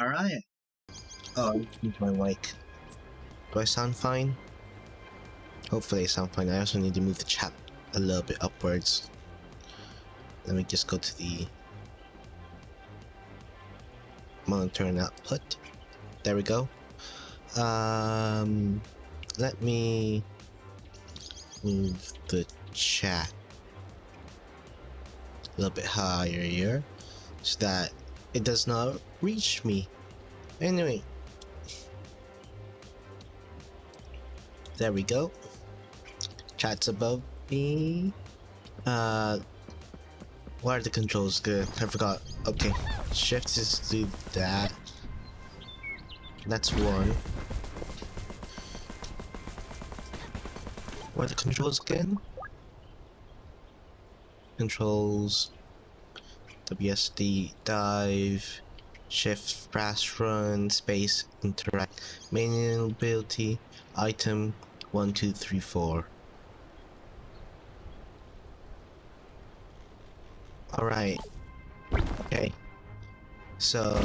Alright. Oh, I need my mic. Do I sound fine? Hopefully I sound fine. I also need to move the chat a little bit upwards. Let me just go to the monitor and output. There we go. Let me move the chat a little bit higher here so that it does not reach me. Anyway, there we go. Chat's above me. What are the controls? Good. I forgot. Okay. Shift is to do that. That's one. What are the controls again? Controls. WSD dive. Shift fast run. Space interact. Manual ability. Item 1, 2, 3, 4. Alright. Okay. So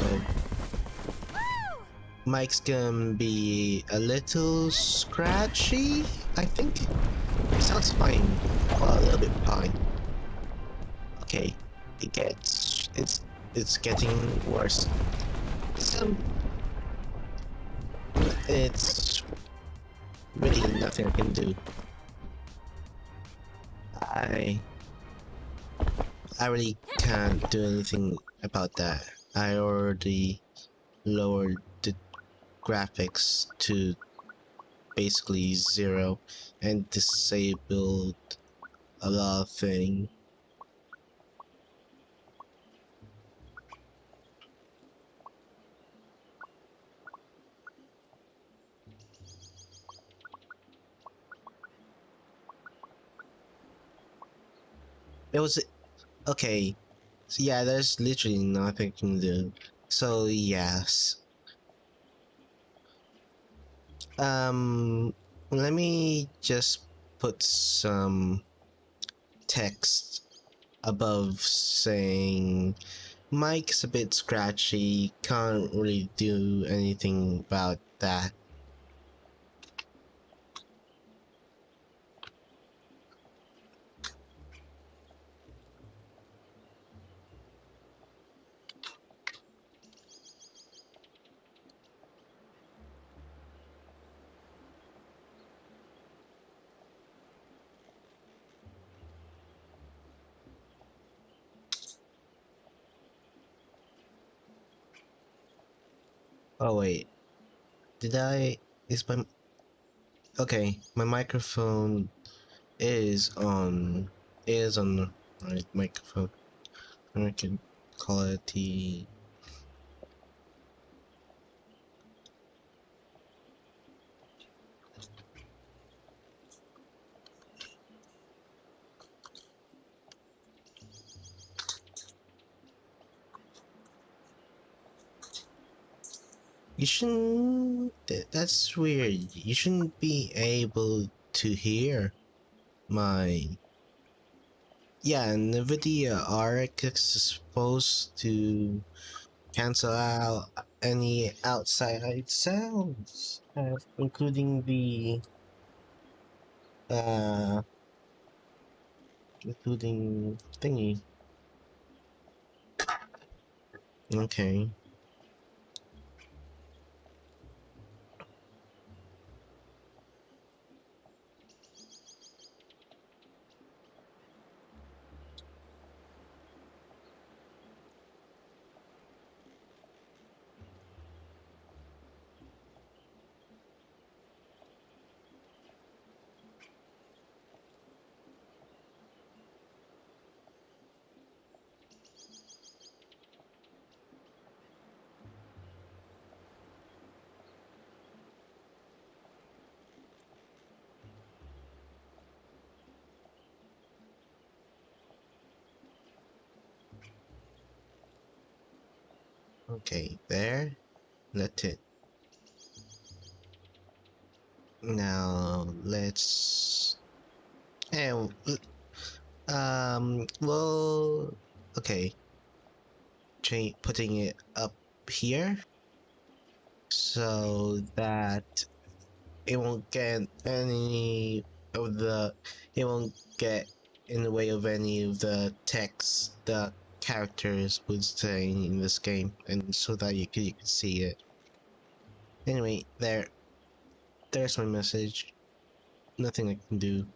mic's gonna be a little scratchy, I think. It sounds fine. Well, a little bit fine. Okay. It's getting worse. It's really nothing I can do. I really can't do anything about that. I already lowered the graphics to basically 0 and disabled a lot of things. It was okay. So yeah, there's literally nothing I can do. So yes. Let me just put some text above saying Mike's a bit scratchy, can't really do anything about that. Oh wait, is my, okay, my microphone is on the right microphone. I can call it the, you shouldn't, that's weird. You shouldn't be able to hear my, yeah, NVIDIA RX is supposed to cancel out any outside sounds, including the, including thingy. Okay. Okay, there. Let it. Now let's. And well, okay. Putting it up here. so that it won't get any of the it won't get in the way of any of the text the characters would say in this game, and so that you can see it. Anyway, there's my message. Nothing I can do.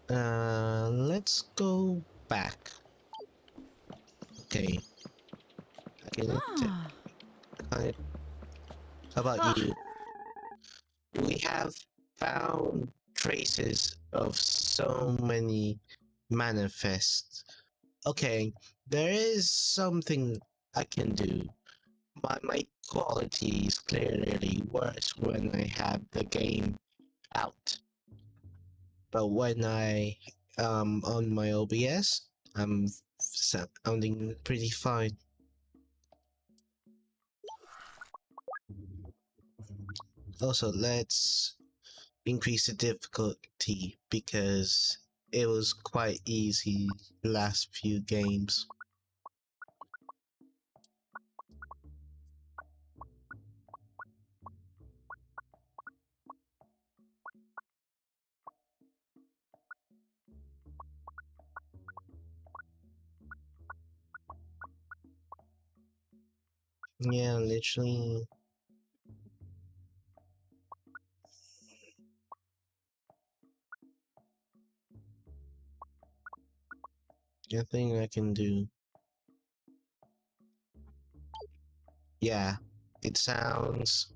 Let's go back. Okay. How about you? We have found traces of so many manifests. Okay, there is something I can do. My quality is clearly worse when I have the game out. But when I on my OBS, I'm sounding pretty fine. Also, let's increase the difficulty because it was quite easy the last few games. Yeah, literally. Nothing I can do. Yeah, it sounds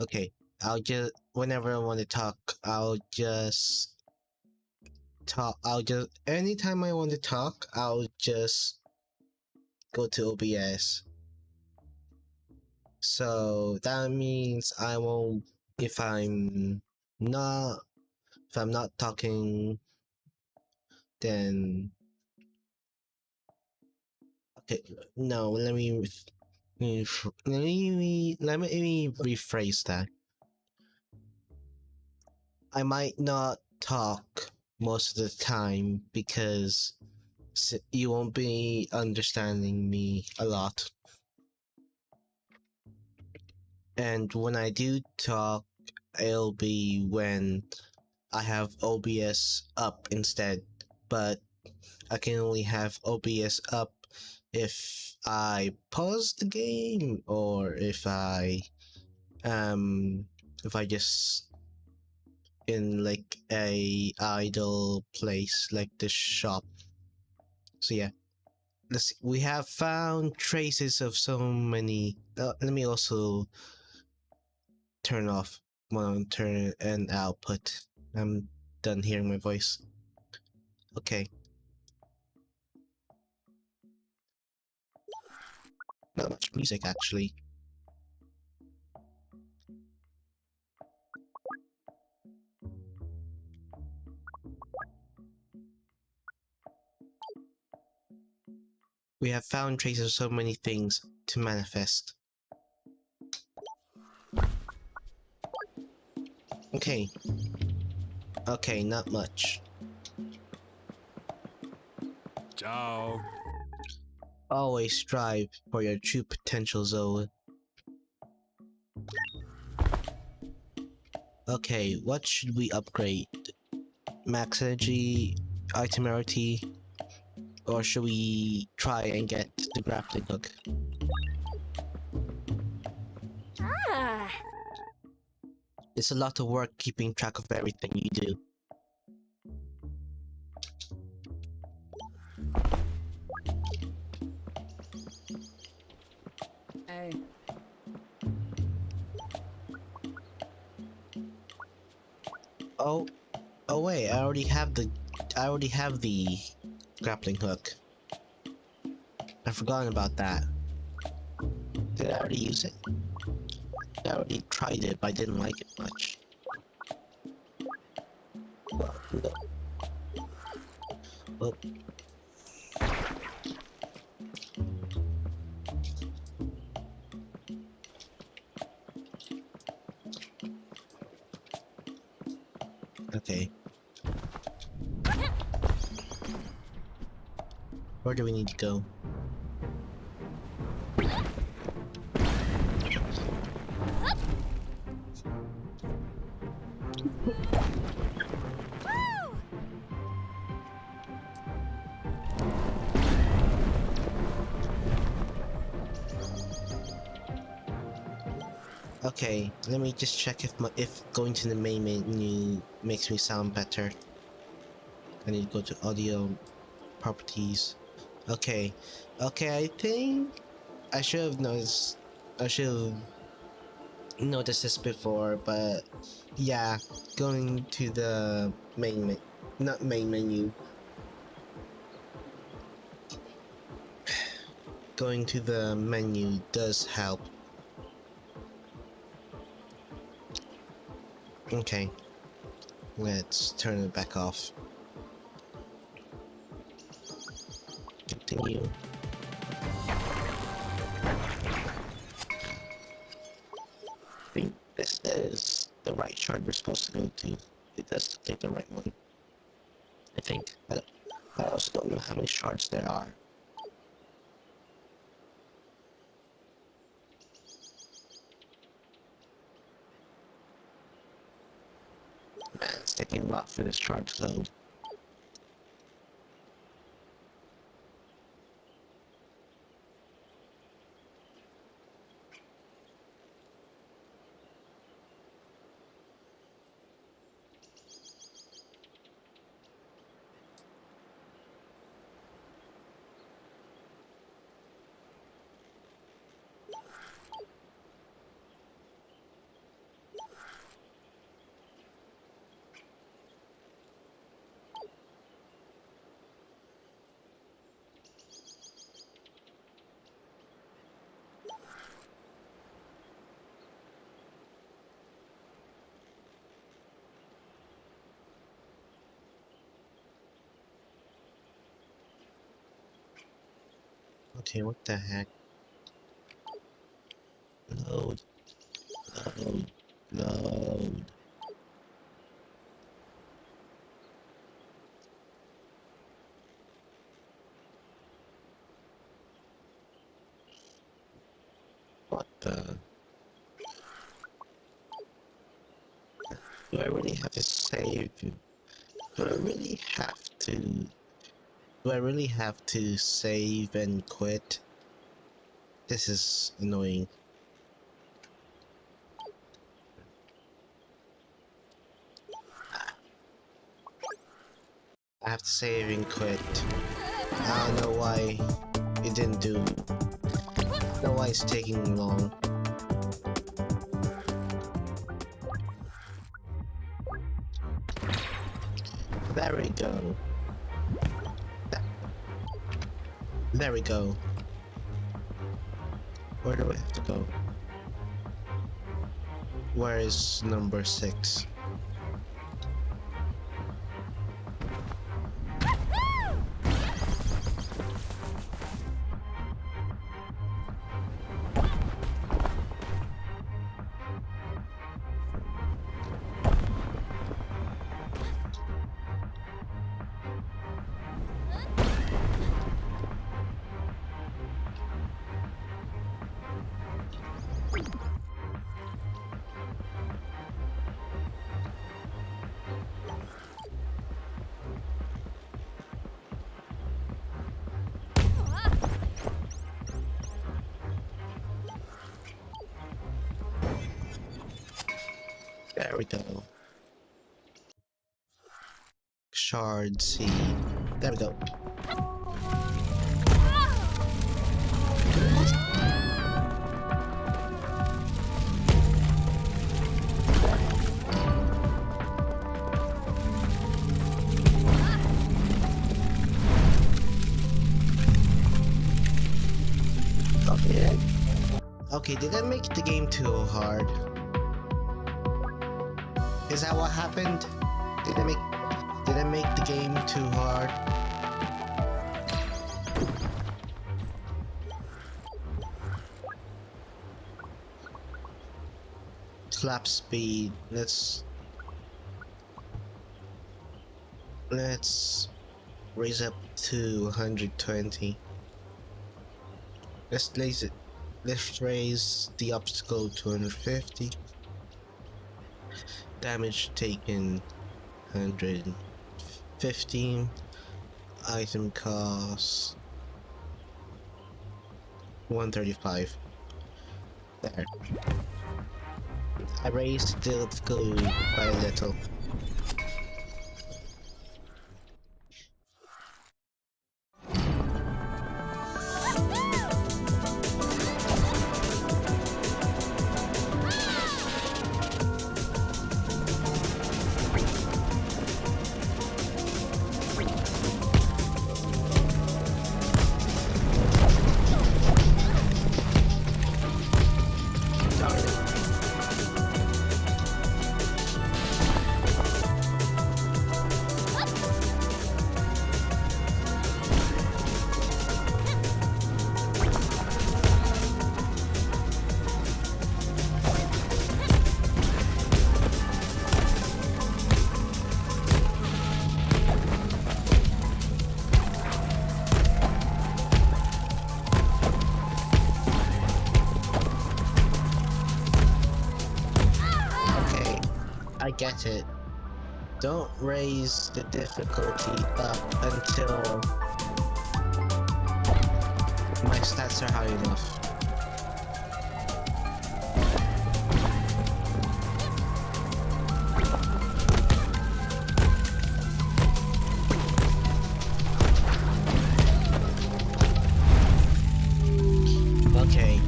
okay. I'll just whenever I want to talk, I'll just talk. Anytime I want to talk, I'll just go to OBS. So that means I won't if not if I'm not talking, then okay. No, let me rephrase that. I might not talk most of the time because you won't be understanding me a lot. And when I do talk, it'll be when I have OBS up instead. But I can only have OBS up if I pause the game or if I just in like a idle place like the shop. So yeah, we have found traces of so many. Let me also turn off monitor and output. I'm done hearing my voice. Okay. Not much music actually. We have found traces of so many things to manifest. Okay. Okay, not much. Ciao. Always strive for your true potential, Zoe. Okay, what should we upgrade? Max energy, item rarity, or should we try and get the grappling hook? It's a lot of work keeping track of everything you do. Hey. Oh wait, I already have the grappling hook. I've forgotten about that. Did I already use it? I already tried it, but I didn't like it much. Well, no. Well, okay. Where do we need to go? Okay, let me just check if going to the main menu makes me sound better. I need to go to audio properties. Okay, I think I should have noticed. I should have noticed this before, but yeah, going to the not main menu. Going to the menu does help. Okay, let's turn it back off. Continue. I think this is the right shard we're supposed to go to. It does look like the right one. I think. I also don't know how many shards there are. Man, it's taking a lot for this shard to load. Okay, what the heck? Load, load, load. What the? Do I really have to save? Do I really have to? Do I really have to save and quit? This is annoying. I have to save and quit. I don't know why it didn't do. I don't know why it's taking long. There we go. There we go. Where do I have to go? Where is number 6? There we go. Shard seed. There we go. Okay. Okay, did I make the game too hard? Is that what happened? Did I make the game too hard? Slap speed. Let's raise up to 120. Let's raise it. Let's raise the obstacle to 150. Damage taken 115. Item cost 135. There. I raised the difficulty by a little. Okay, I get it. Don't raise the difficulty up until my stats are high enough. Okay.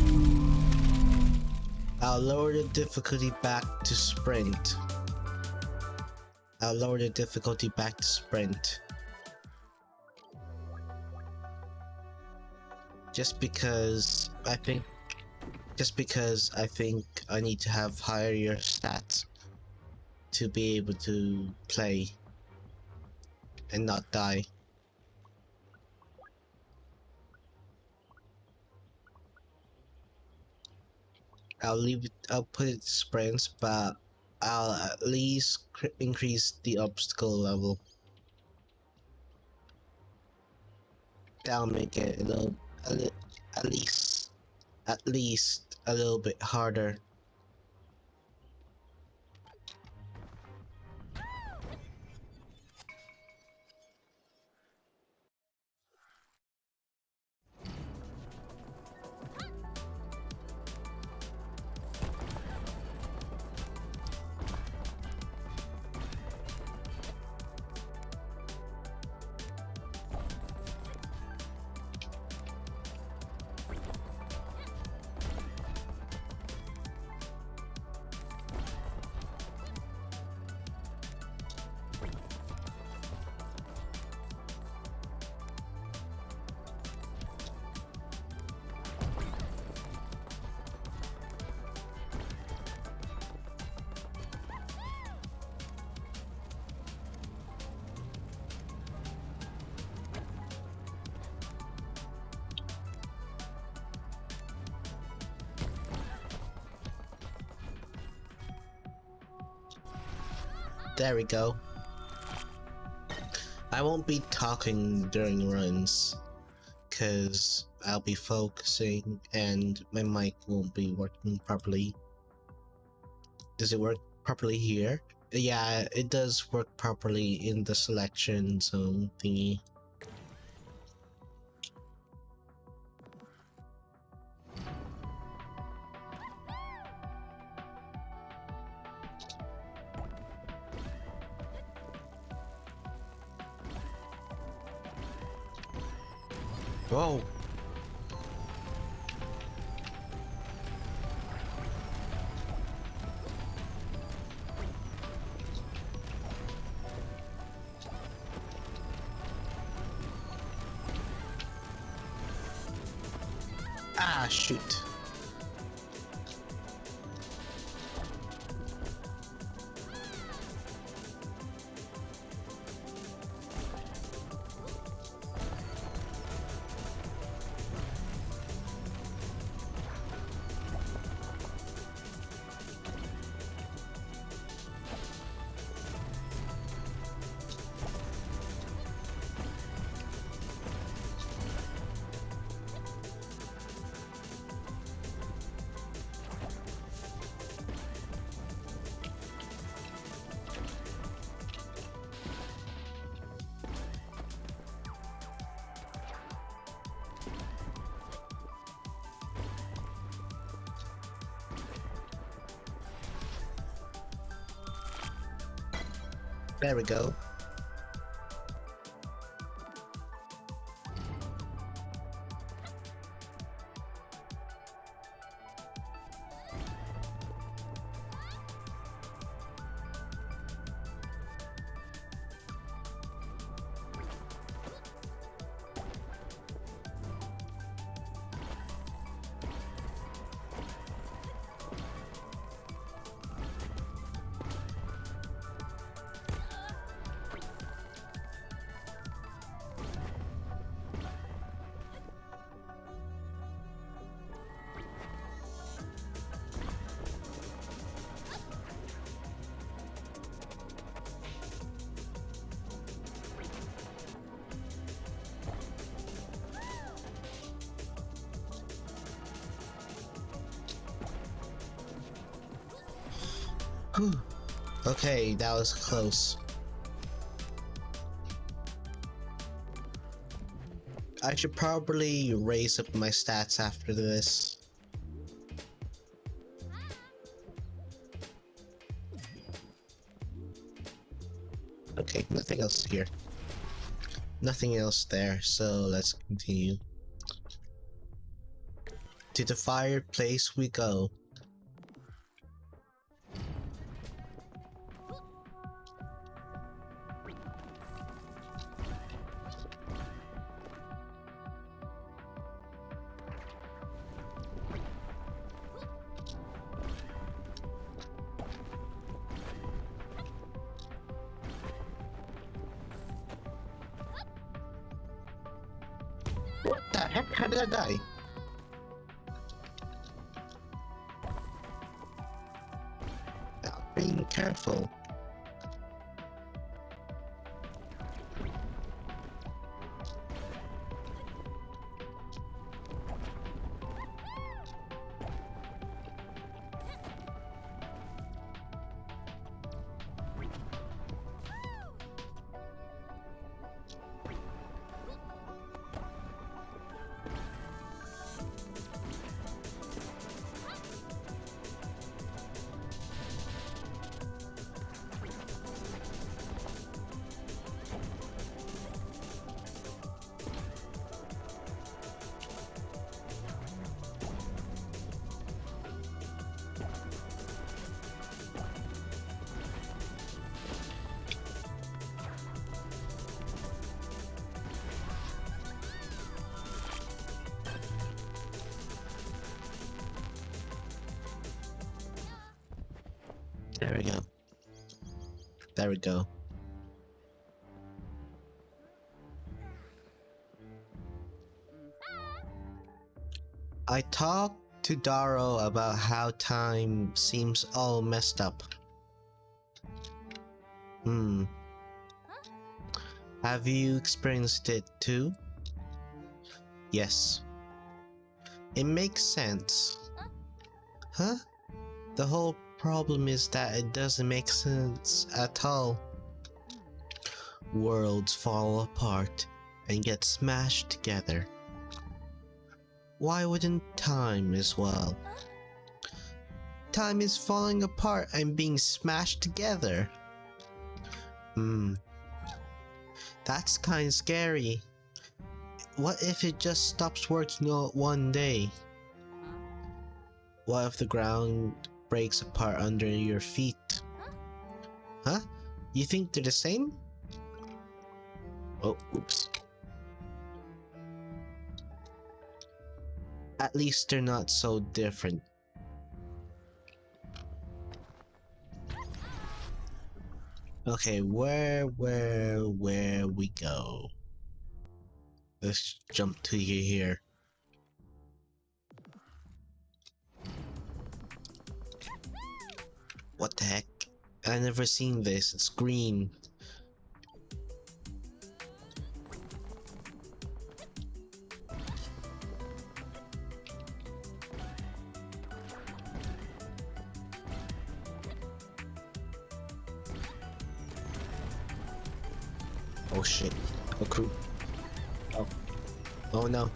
I'll lower the difficulty back to sprint. I'll lower the difficulty back to sprint. Just because I think I need to have higher stats to be able to play and not die. I'll put it to sprints, but I'll at least increase the obstacle level. That'll make it at least a little bit harder. There we go. I won't be talking during runs, cause I'll be focusing and my mic won't be working properly. Does it work properly here? Yeah, it does work properly in the selection zone thingy. Whoa! Ah, shoot. There we go. Whew. Okay, that was close. I should probably raise up my stats after this. Okay, nothing else here. Nothing else there, so let's continue. To the fireplace we go. What the heck? How did I die? Being careful. There we go. There we go. I talked to Daro about how time seems all messed up. Have you experienced it too? Yes. It makes sense. Huh? The whole problem is that it doesn't make sense at all. Worlds fall apart and get smashed together. Why wouldn't time as well? Time is falling apart and being smashed together. That's kinda scary. What if it just stops working all one day? What if the ground breaks apart under your feet? Huh? You think they're the same? Oh, oops. At least they're not so different. Okay, where we go? Let's jump to here. What the heck? I never seen this. It's green. Oh shit. Oh crew. Oh. Oh no.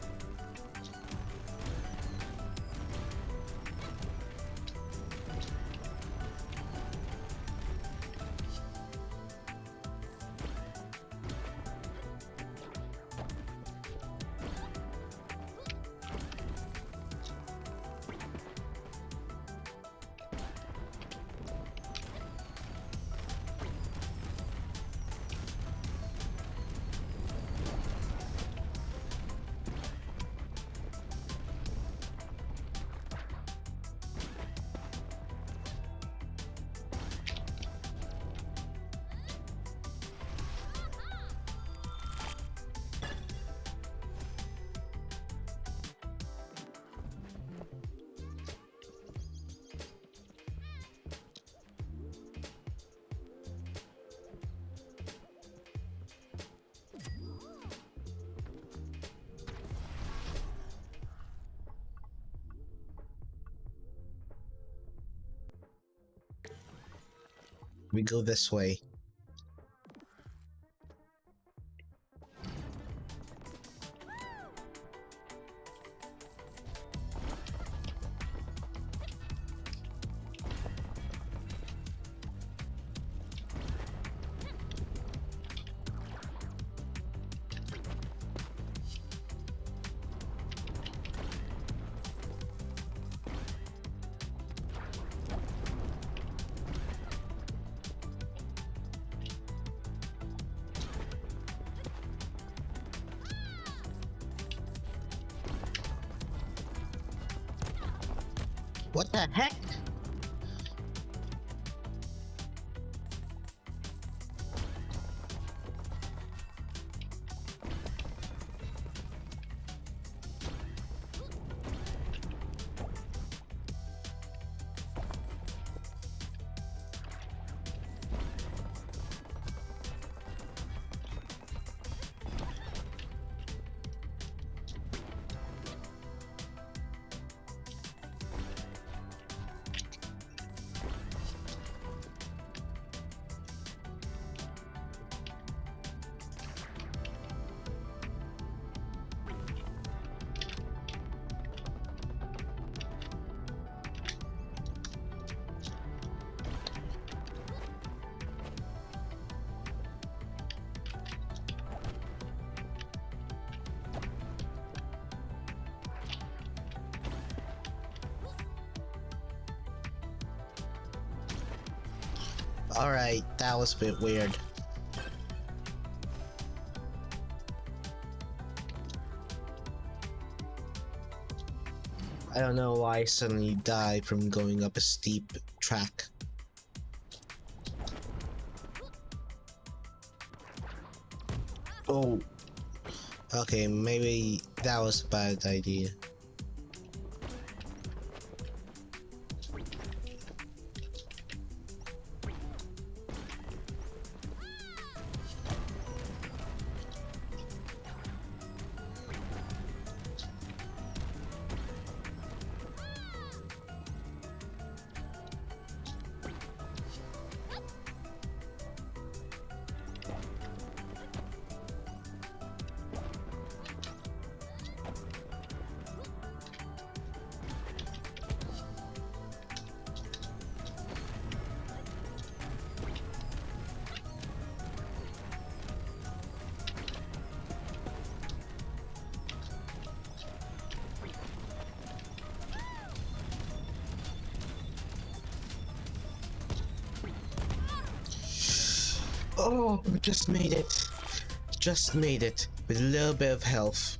We go this way. What the heck? Alright, that was a bit weird. I don't know why I suddenly died from going up a steep track. Oh. Okay, maybe that was a bad idea. Oh, we just made it. Just made it with a little bit of health.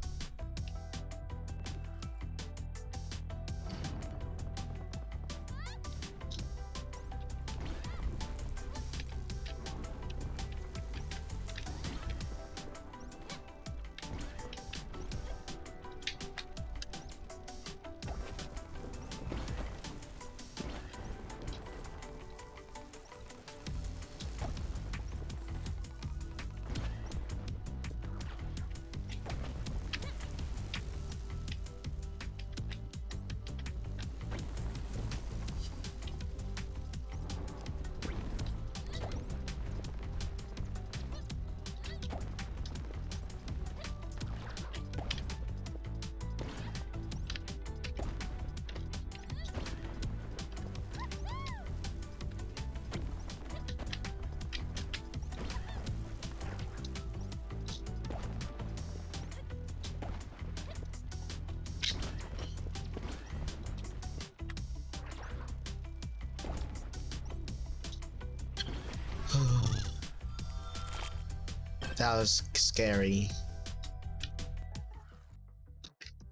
That was scary.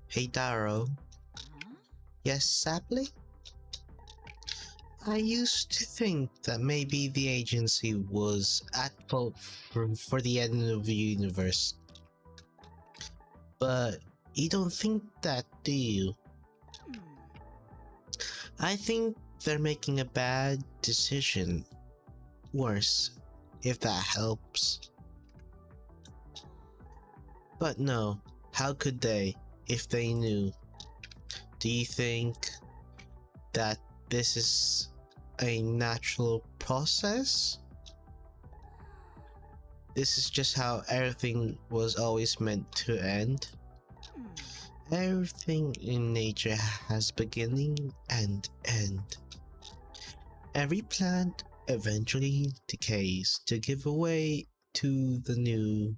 Hey Darrow. Yes, Sapling? I used to think that maybe the agency was at fault for the end of the universe. But you don't think that, do you? I think they're making a bad decision. Worse, if that helps. But no, how could they, if they knew? Do you think that this is a natural process? This is just how everything was always meant to end. Everything in nature has beginning and end. Every plant eventually decays to give way to the new.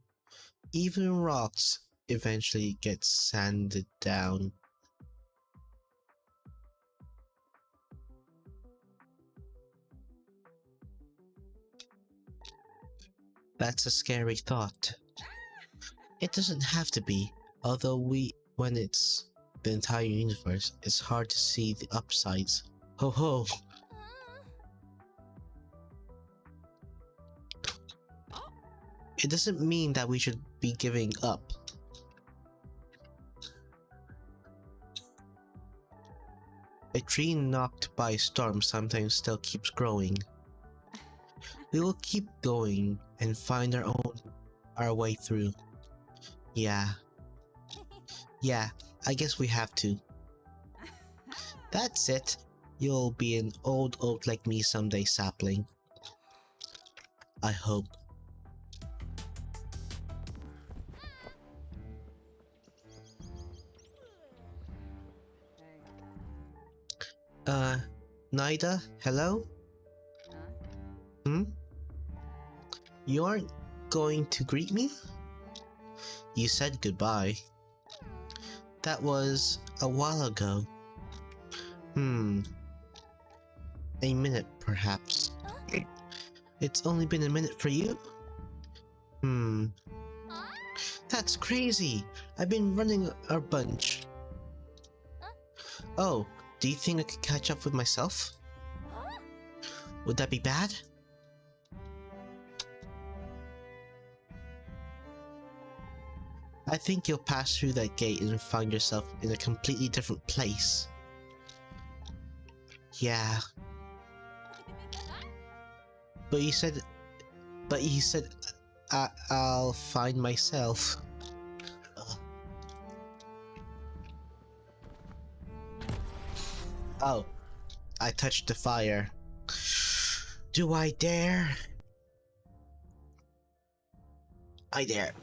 Even rocks eventually get sanded down. That's a scary thought. It doesn't have to be, although when it's the entire universe, it's hard to see the upsides. Ho ho! It doesn't mean that we should be giving up. A tree knocked by a storm sometimes still keeps growing. We will keep going and find our way through. Yeah, I guess we have to. That's it. You'll be an old oak like me someday, sapling. I hope. Nida, hello? You aren't going to greet me? You said goodbye. That was a while ago. A minute, perhaps. It's only been a minute for you? That's crazy! I've been running a bunch. Oh, do you think I could catch up with myself? Would that be bad? I think you'll pass through that gate and find yourself in a completely different place. Yeah. But you said I'll find myself. Oh, I touched the fire. Do I dare? I dare.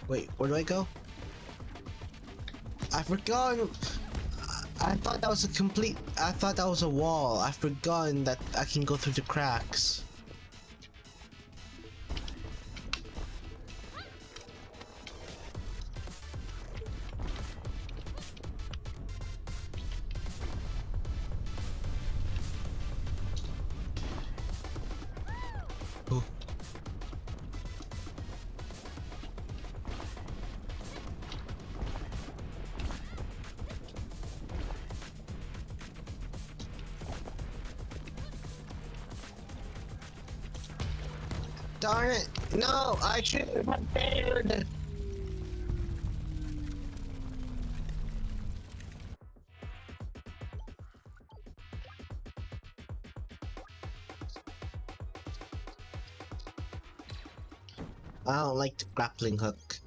Wait, where do I go? I forgot. I thought that was I thought that was a wall. I've forgotten that I can go through the cracks. Oh. Darn it! No, I should have dared. I don't like the grappling hook.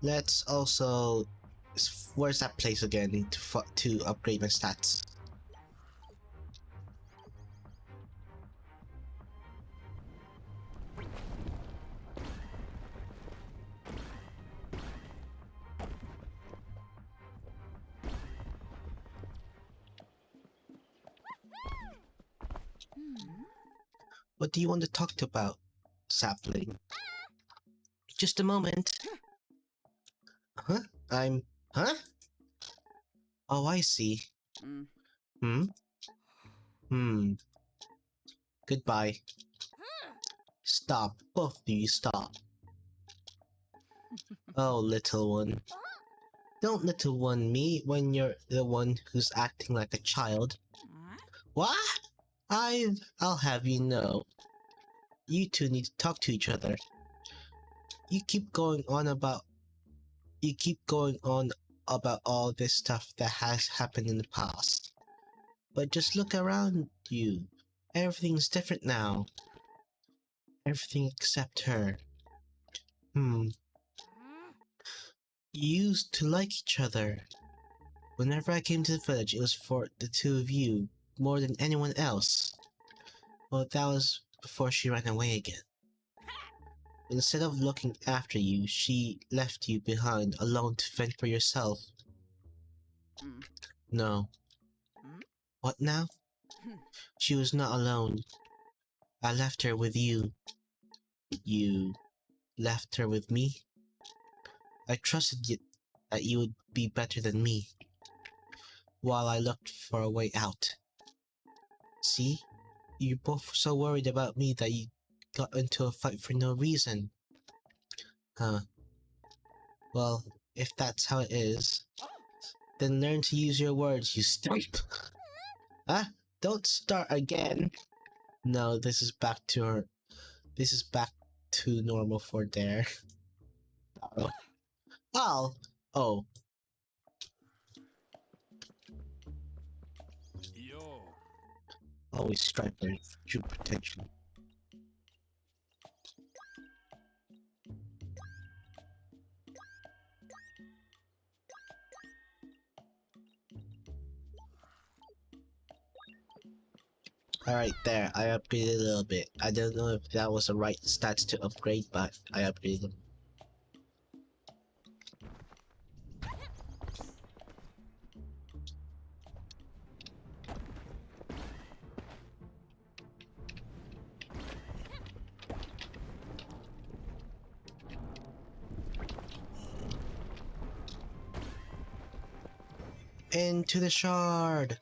Let's also. Where's that place again to upgrade my stats? What do you want to talk about, sapling? Just a moment. Huh? Huh? Oh, I see. Goodbye. Stop. Both of you stop. Oh, little one. Don't little one me when you're the one who's acting like a child. What? I'll have you know. You two need to talk to each other. You keep going on about all this stuff that has happened in the past. But just look around you. Everything's different now. Everything except her. You used to like each other. Whenever I came to the village, it was for the two of you, more than anyone else. Well, that was before she ran away again. Instead of looking after you, she left you behind alone to fend for yourself. No. What now? She was not alone. I left her with you. You left her with me? I trusted you that you would be better than me, while I looked for a way out. See? You both were so worried about me that you got into a fight for no reason. Huh. Well, if that's how it is, then learn to use your words, you stump. Huh? Don't start again. No, this is back to her. This is back to normal for Dare. Oh. Oh. Yo. Always strive for true protection. Alright, there. I upgraded a little bit. I don't know if that was the right stats to upgrade, but I upgraded them. Into the shard!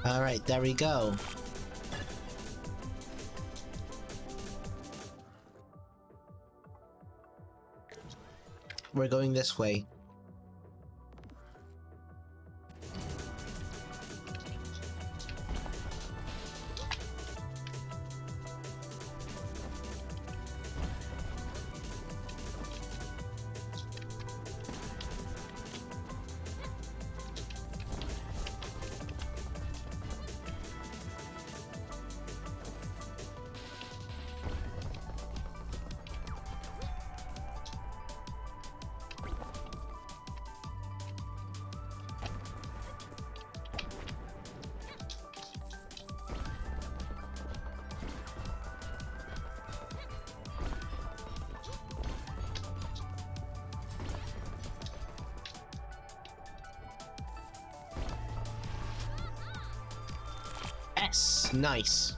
Alright, there we go. We're going this way. Yes! Nice.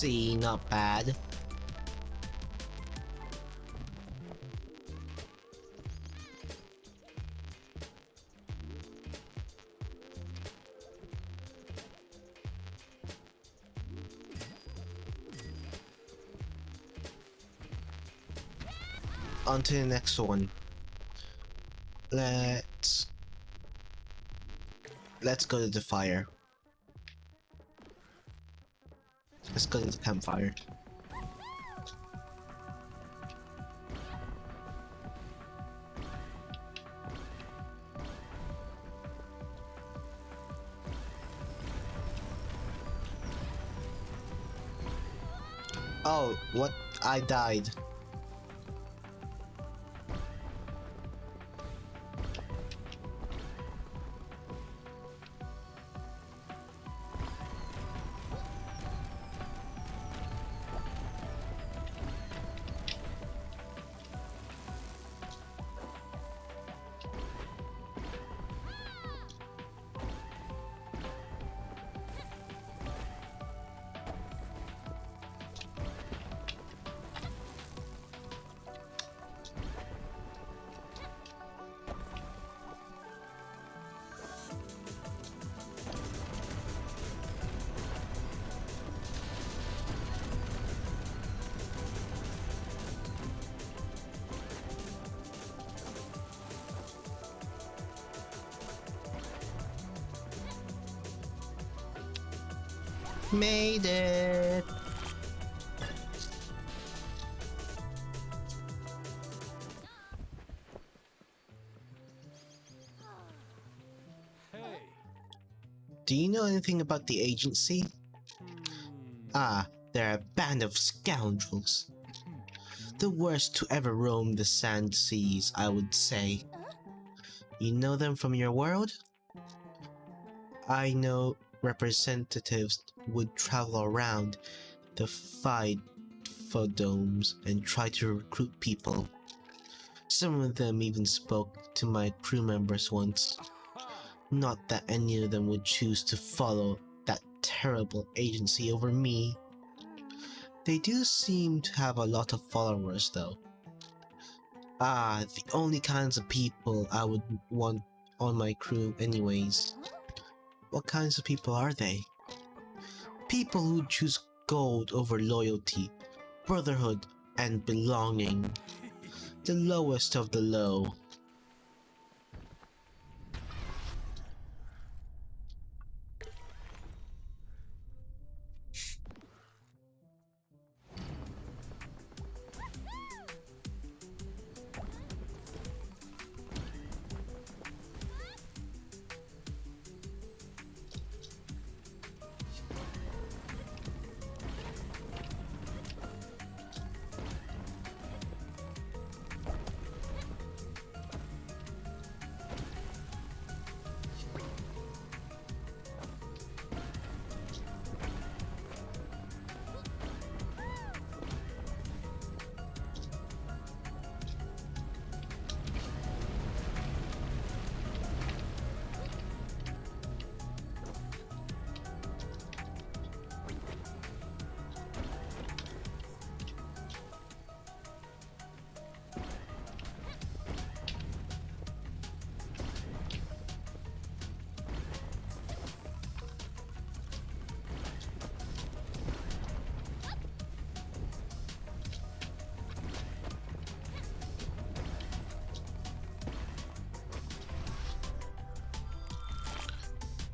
See, not bad. On to the next one. Let's go to the fire. Let's go to the campfire. Oh, what? I died. Made it! Hey. Do you know anything about the agency? Ah, they're a band of scoundrels. The worst to ever roam the sand seas, I would say. You know them from your world? I know representatives would travel around the domes and try to recruit people. Some of them even spoke to my crew members once. Not that any of them would choose to follow that terrible agency over me. They do seem to have a lot of followers though. Ah, the only kinds of people I would want on my crew anyways. What kinds of people are they? People who choose gold over loyalty, brotherhood, and belonging. The lowest of the low.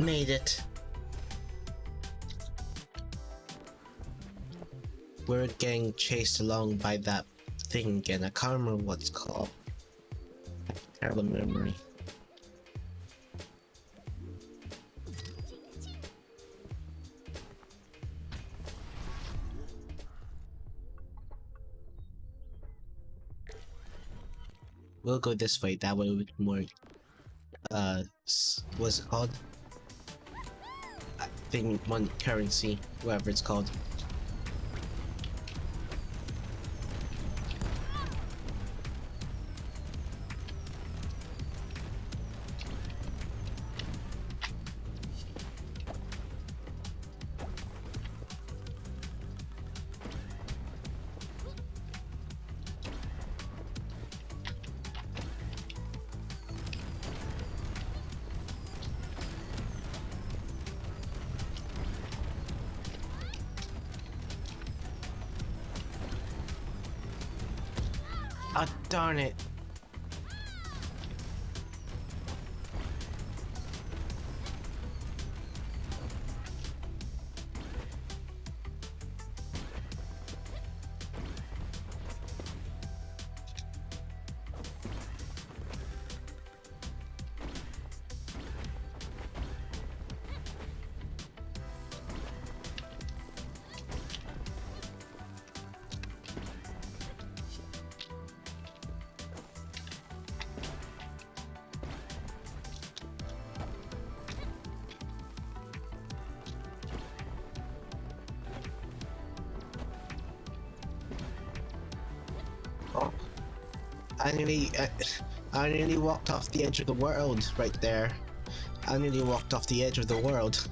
Made it. We're getting chased along by that thing again. I can't remember what it's called. Terrible memory. We'll go this way, that way with more, what's it called? I think one currency, whatever it's called. Ah, darn it. Oh, I nearly, I nearly walked off the edge of the world right there. I nearly walked off the edge of the world.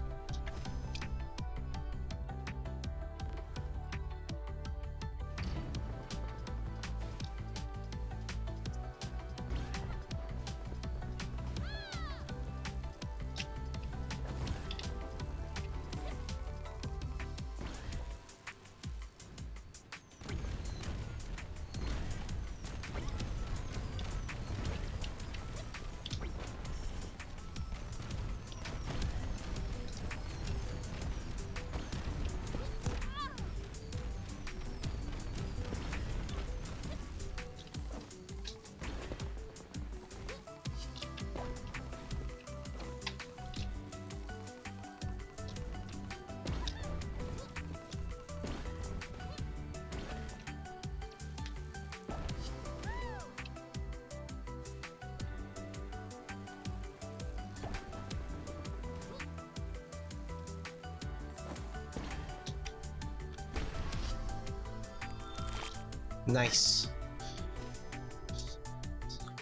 Nice.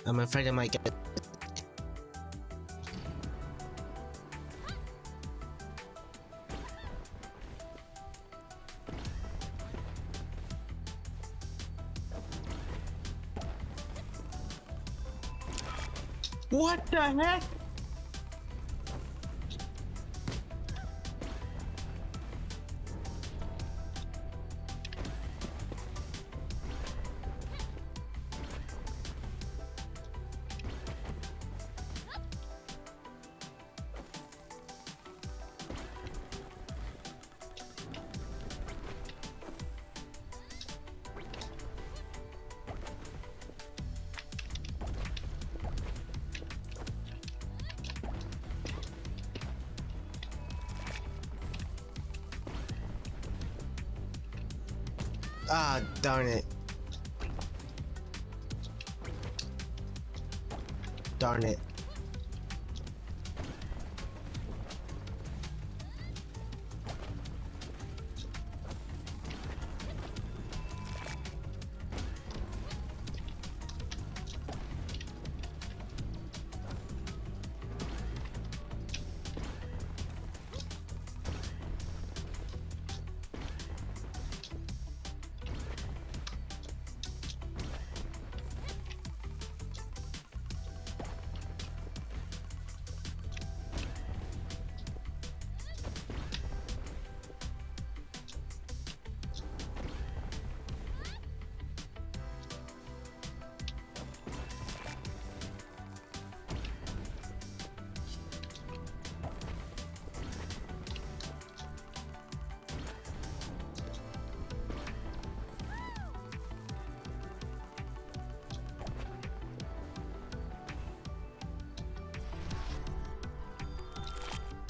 I'm afraid I might get... What the heck? Ah, darn it. Darn it.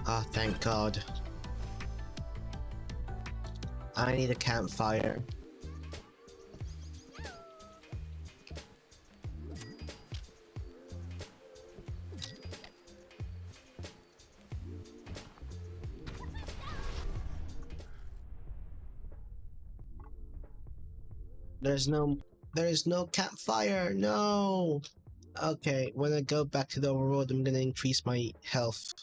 Ah, thank God. I need a campfire. There is no campfire, no! Okay, when I go back to the overworld, I'm gonna increase my health.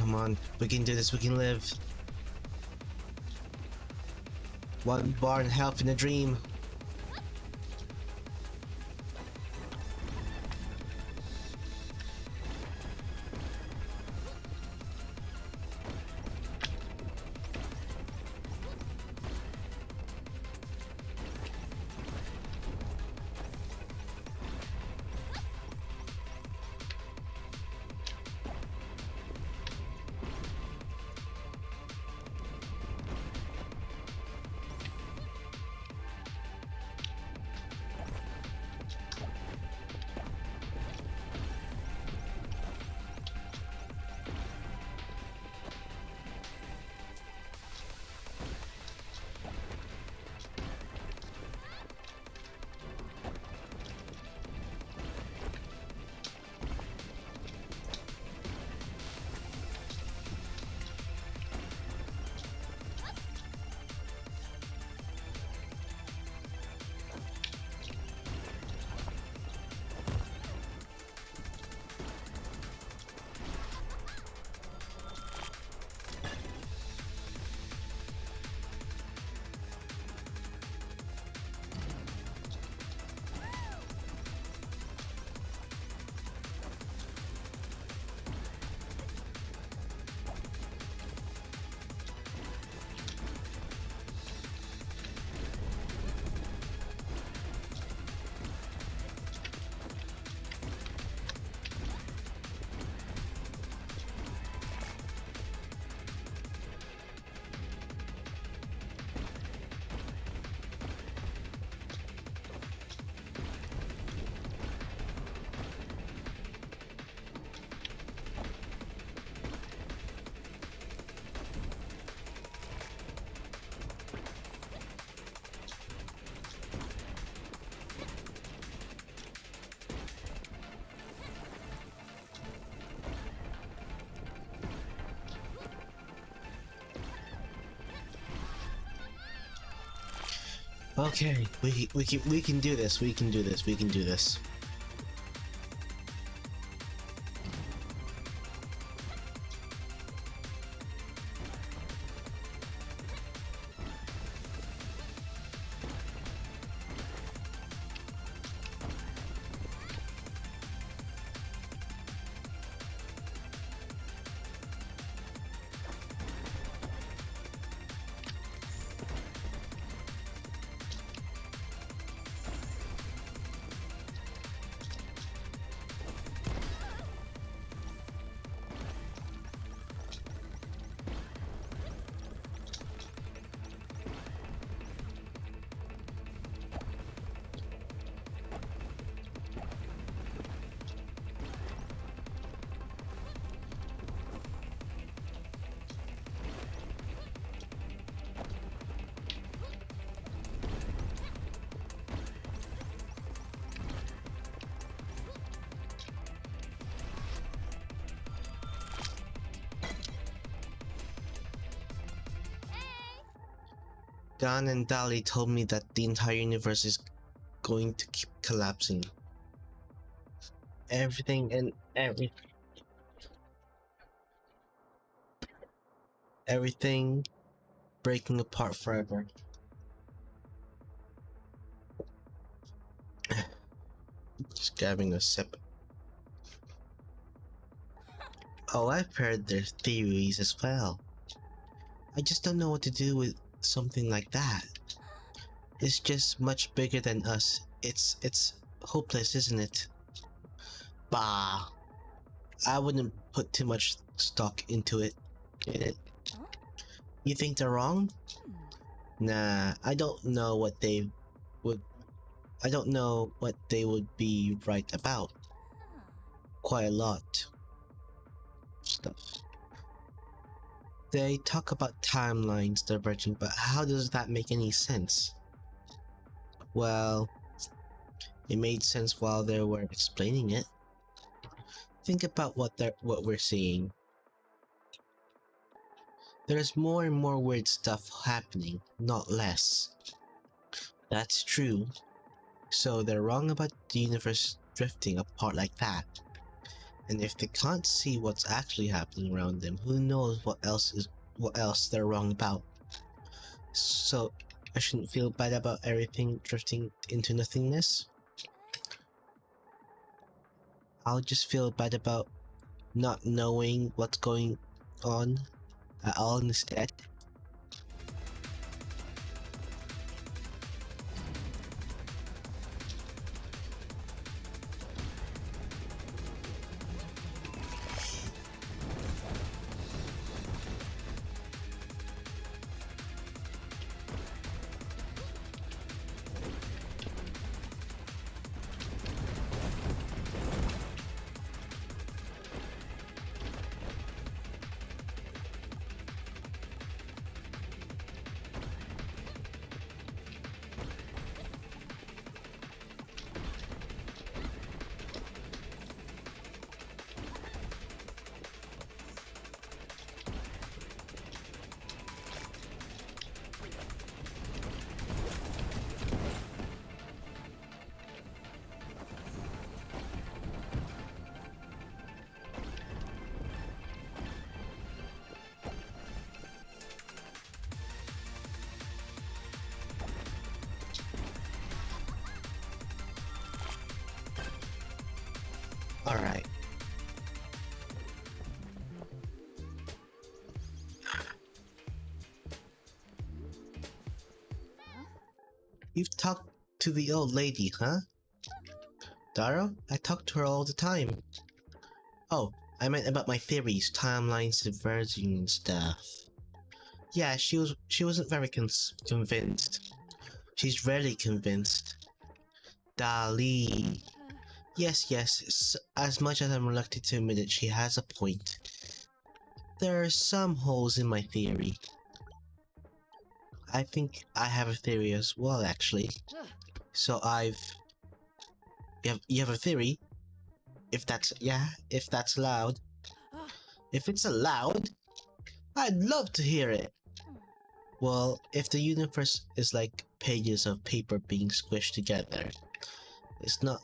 Come on, we can do this, we can live. One bar and health in a dream. Okay, we can do this. We can do this. We can do this. Don and Dali told me that the entire universe is going to keep collapsing. Everything breaking apart forever. Just grabbing a sip. Oh, I've heard their theories as well. I just don't know what to do with something like that. It's just much bigger than us. It's hopeless, isn't it? Bah. I wouldn't put too much stock into it. In it. You think they're wrong? Nah, I don't know what they would be right about. Quite a lot of stuff. They talk about timelines diverging, but how does that make any sense? Well, it made sense while they were explaining it. Think about what we're seeing. There's more and more weird stuff happening, not less. That's true. So they're wrong about the universe drifting apart like that. And if they can't see what's actually happening around them, who knows what else they're wrong about. So I shouldn't feel bad about everything drifting into nothingness. I'll just feel bad about not knowing what's going on at all instead. Alright. You've talked to the old lady, huh? Daro? I talk to her all the time. Oh, I meant about my theories, timelines, diverging and stuff. Yeah, she wasn't very convinced. She's rarely convinced. Dali. Yes, as much as I'm reluctant to admit it, she has a point. There are some holes in my theory. I think I have a theory as well, actually. So you have a theory? If that's allowed. If it's allowed, I'd love to hear it. Well, if the universe is like pages of paper being squished together, it's not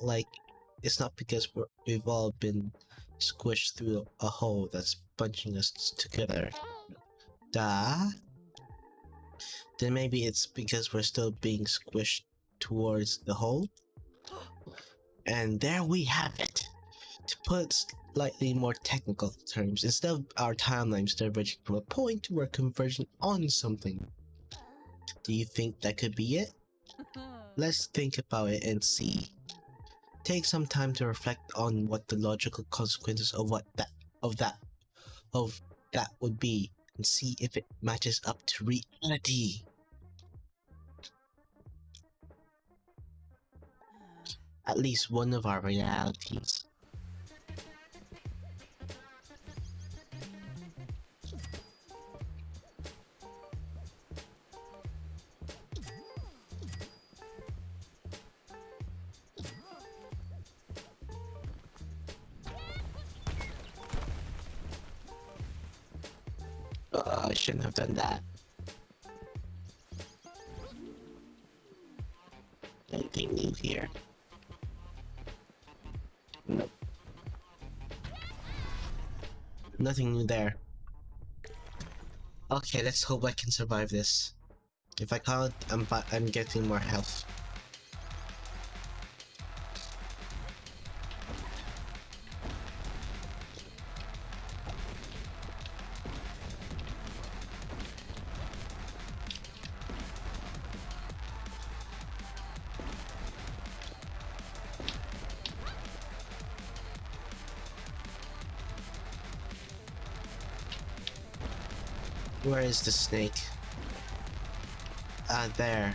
because we've all been squished through a hole that's bunching us together. Duh? Then maybe it's because we're still being squished towards the hole? And there we have it! To put slightly more technical terms, instead of our timelines diverging from a point, we're converging on something. Do you think that could be it? Let's think about it and see. Take some time to reflect on what the logical consequences of that would be, and see if it matches up to reality. At least one of our realities. I shouldn't have done that. Anything new here? Nope. Nothing new there. Okay, let's hope I can survive this. If I can't, I'm getting more health. Where is the snake? Ah, there.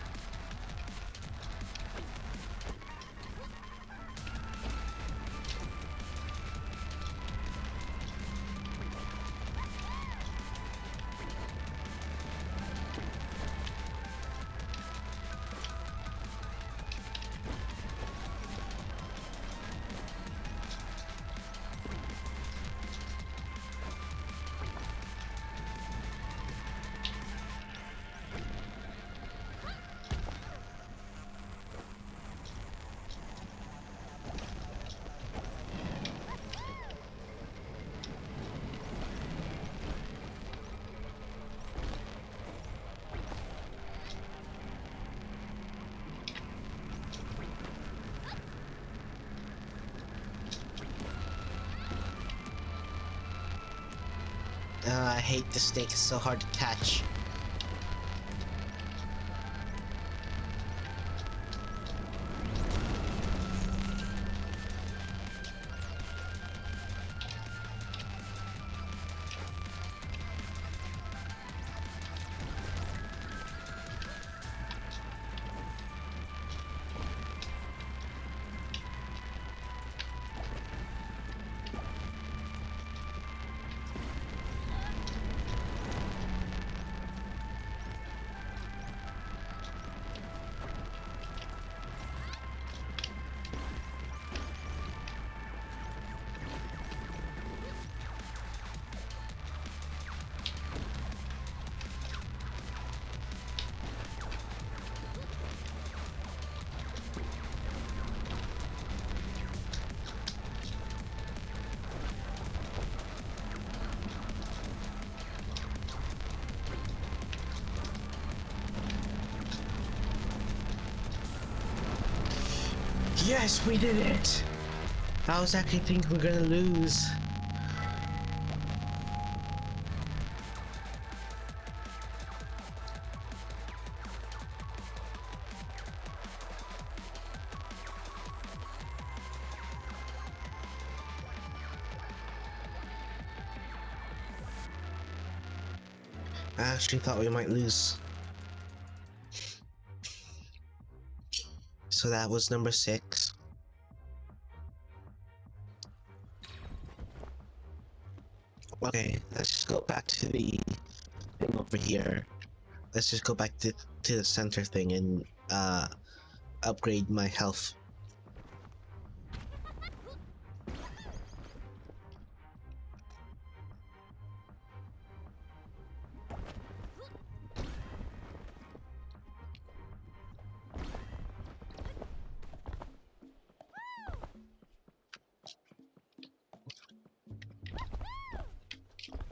I hate the snake, it's so hard to catch. Yes, we did it! I was actually thinking we're gonna lose. I actually thought we might lose. So that was number 6. Okay, let's just go back to the thing over here. Let's just go back to the center thing and upgrade my health.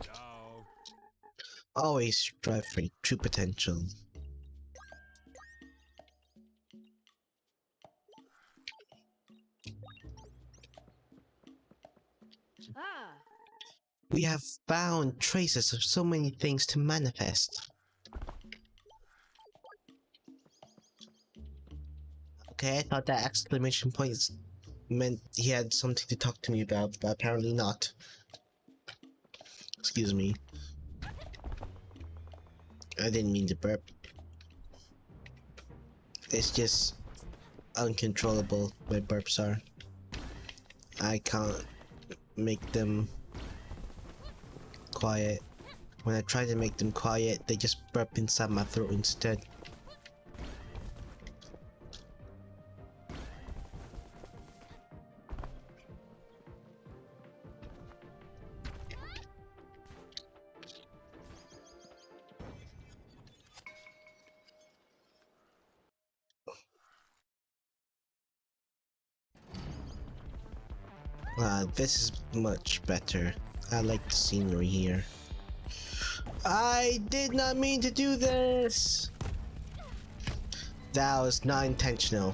Ciao. Always strive for true potential. Ah, We have found traces of so many things to manifest. Okay, I thought that exclamation point meant he had something to talk to me about, but apparently not. Excuse me. I didn't mean to burp. It's just uncontrollable, my burps are. I can't make them quiet. When I try to make them quiet, they just burp inside my throat instead. This is much better. I like the scenery here. I did not mean to do this! That was not intentional.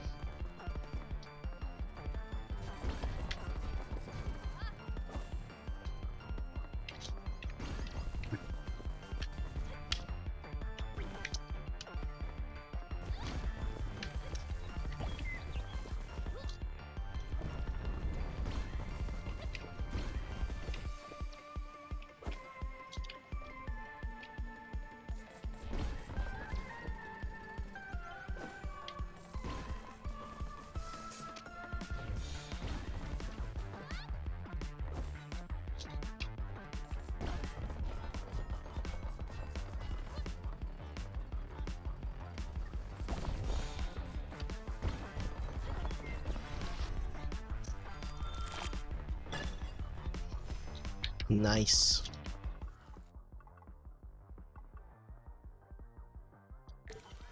Nice.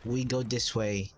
We go this way.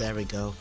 There we go.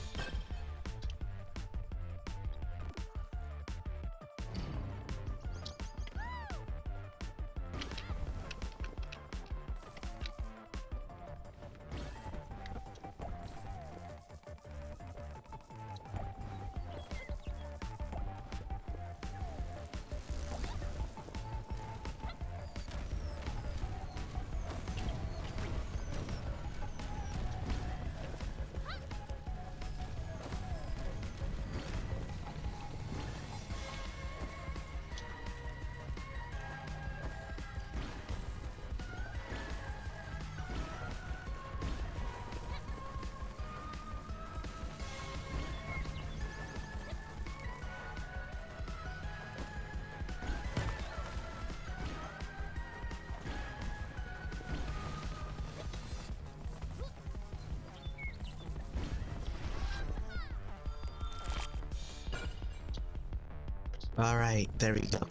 Alright, there we go.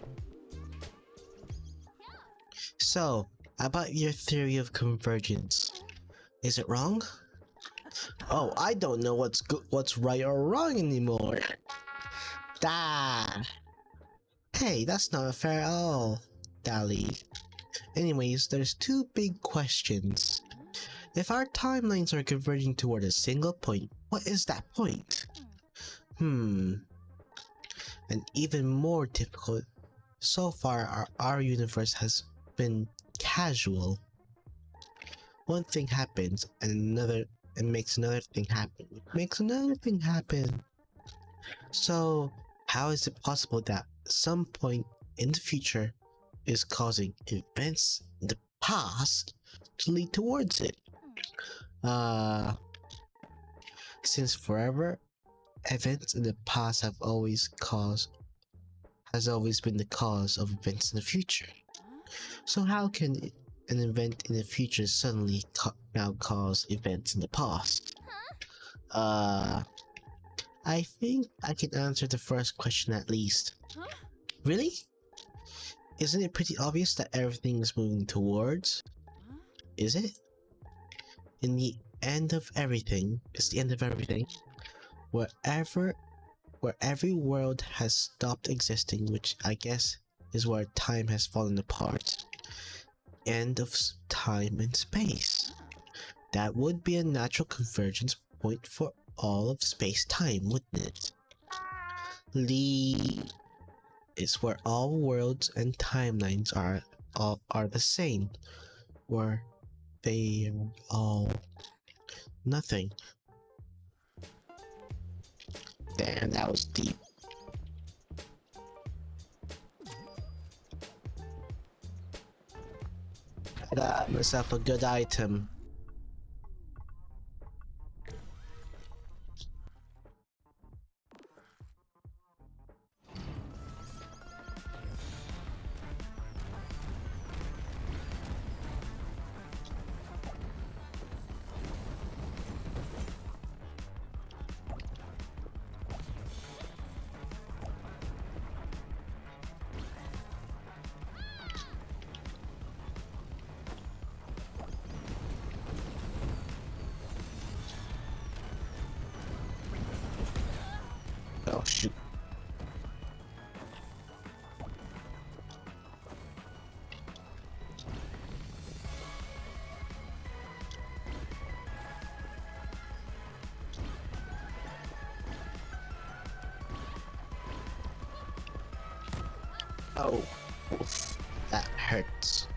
So, about your theory of convergence. Is it wrong? Oh, I don't know what's right or wrong anymore. Da. Hey, that's not fair at all, Dali. Anyways, there's two big questions. If our timelines are converging toward a single point, what is that point? And even more difficult, so far our universe has been casual. One thing happens and makes another thing happen. It makes another thing happen. So how is it possible that some point in the future is causing events in the past to lead towards it? Since forever, events in the past has always been the cause of events in the future. So how can an event in the future suddenly now cause events in the past? I think I can answer the first question at least. Really? Isn't it pretty obvious that everything is moving towards? Is it? In the end of everything, it's the end of everything. Where every world has stopped existing, which I guess is where time has fallen apart. End of time and space. That would be a natural convergence point for all of space-time, wouldn't it? It's where all worlds and timelines are the same, where they are all nothing. Damn, that was deep. I got myself a good item. Oh shoot. Oh, oof, that hurts.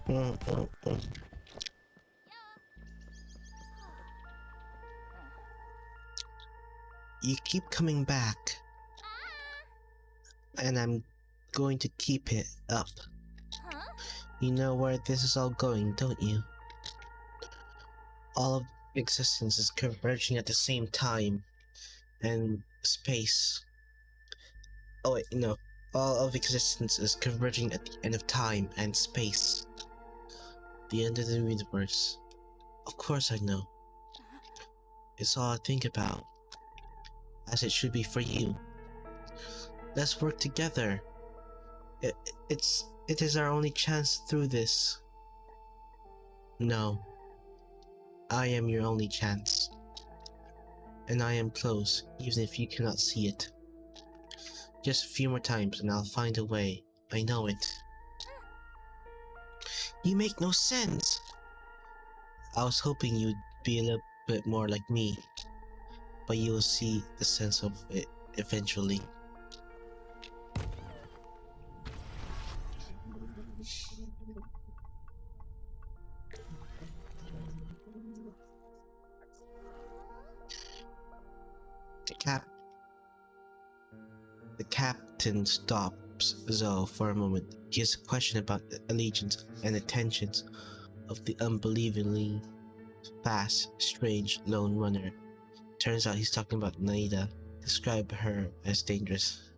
Mm, mm, mm. You keep coming back, and I'm going to keep it up. You know where this is all going, don't you? All of existence is converging at the same time, and space. Oh wait, no. All of existence is converging at the end of time and space. The end of the universe. Of course I know. It's all I think about. As it should be for you. Let's work together. It, it is our only chance through this. No. I am your only chance. And I am close, even if you cannot see it. Just a few more times and I'll find a way. I know it. You make no sense! I was hoping you'd be a little bit more like me. But you'll see the sense of it eventually. The captain stops Zoe for a moment. He has a question about the allegiance and intentions of the unbelievably fast, strange lone runner. Turns out he's talking about Naida. Describe her as dangerous.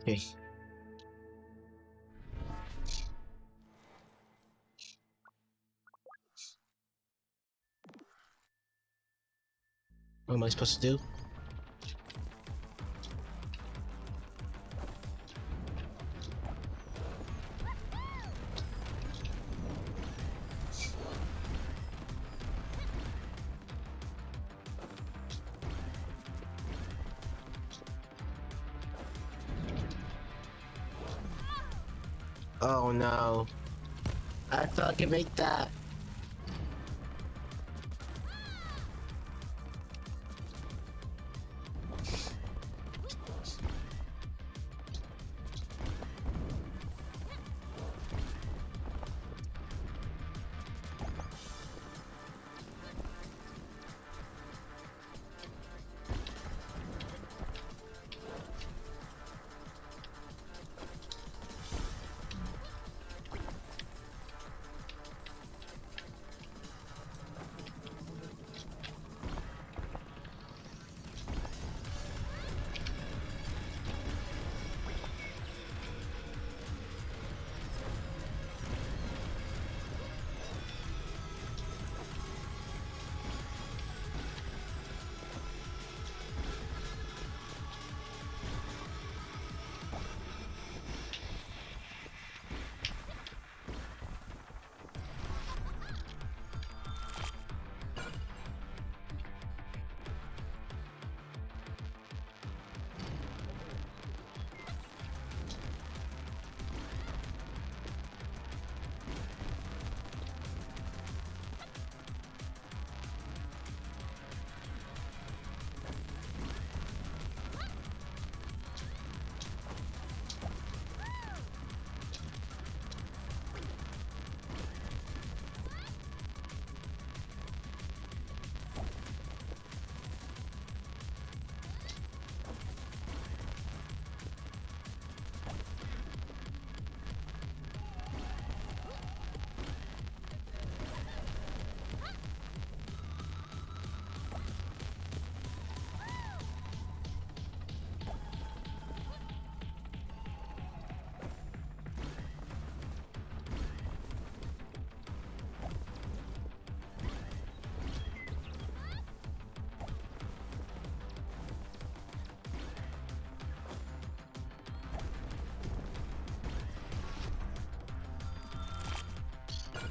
Okay. What am I supposed to do? Oh no. I thought I could make that.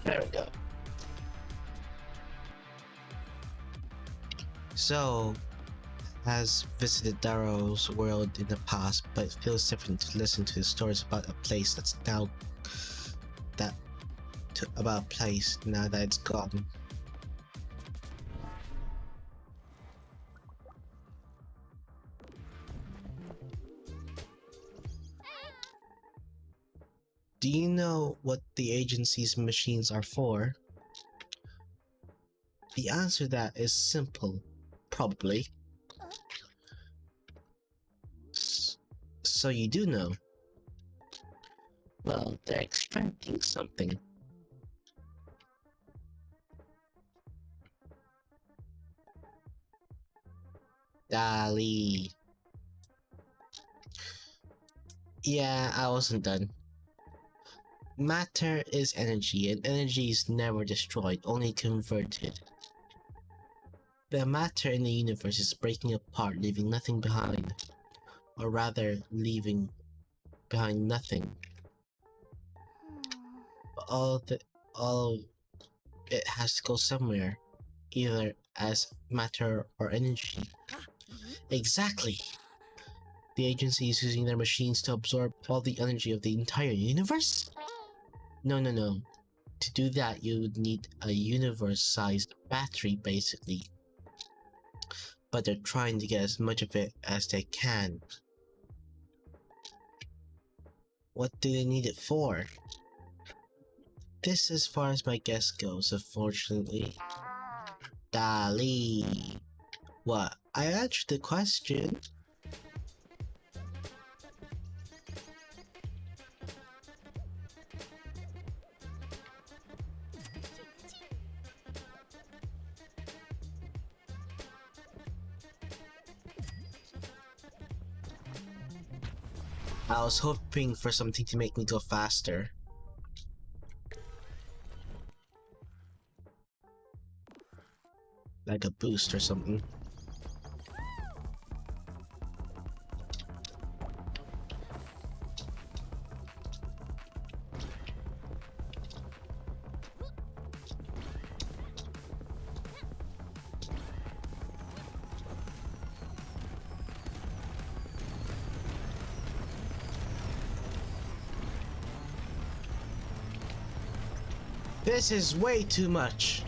There we go. So, has visited Darrow's world in the past, but it feels different to listen to the stories about a place that's now about a place now that it's gone. Do you know what the agency's machines are for? The answer to that is simple. Probably. So you do know. Well, they're extracting something. Dali. Yeah, I wasn't done. Matter is energy, and energy is never destroyed, only converted. The matter in the universe is breaking apart, leaving nothing behind. Or rather, leaving behind nothing. All it has to go somewhere, either as matter or energy. Exactly! The agency is using their machines to absorb all the energy of the entire universe? No. To do that, you would need a universe-sized battery, basically. But they're trying to get as much of it as they can. What do they need it for? This is as far as my guess goes, unfortunately. Dali. What? I answered the question. I was hoping for something to make me go faster. Like a boost or something. This is way too much!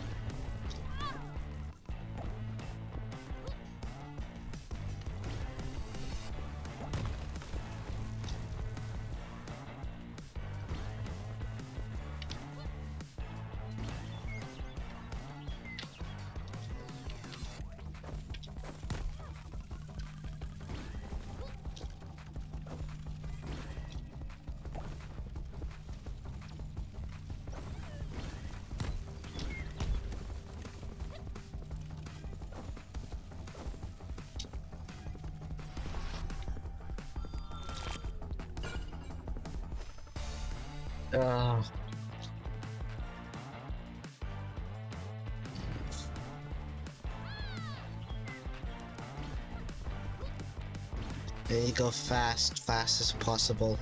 Ugh. There you go, fast as possible.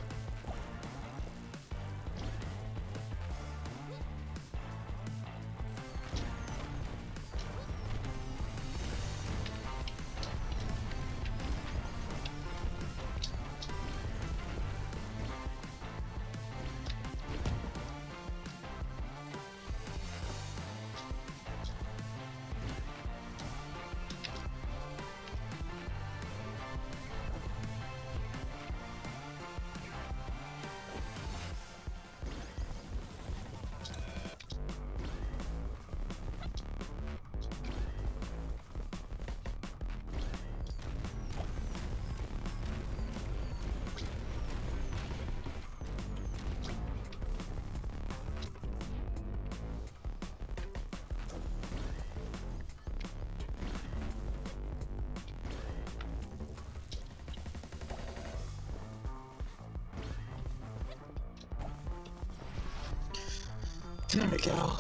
There we go.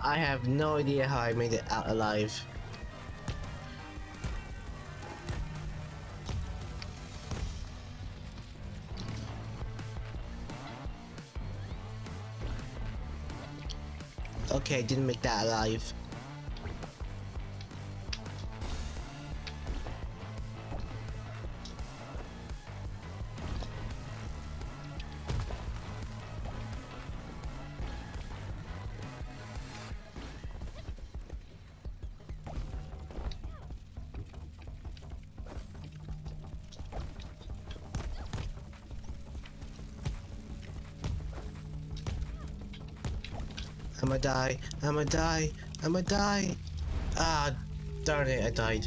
I have no idea how I made it out alive. Okay, didn't make that alive. I'ma die. I'ma die. I'ma die. Ah, darn it, I died.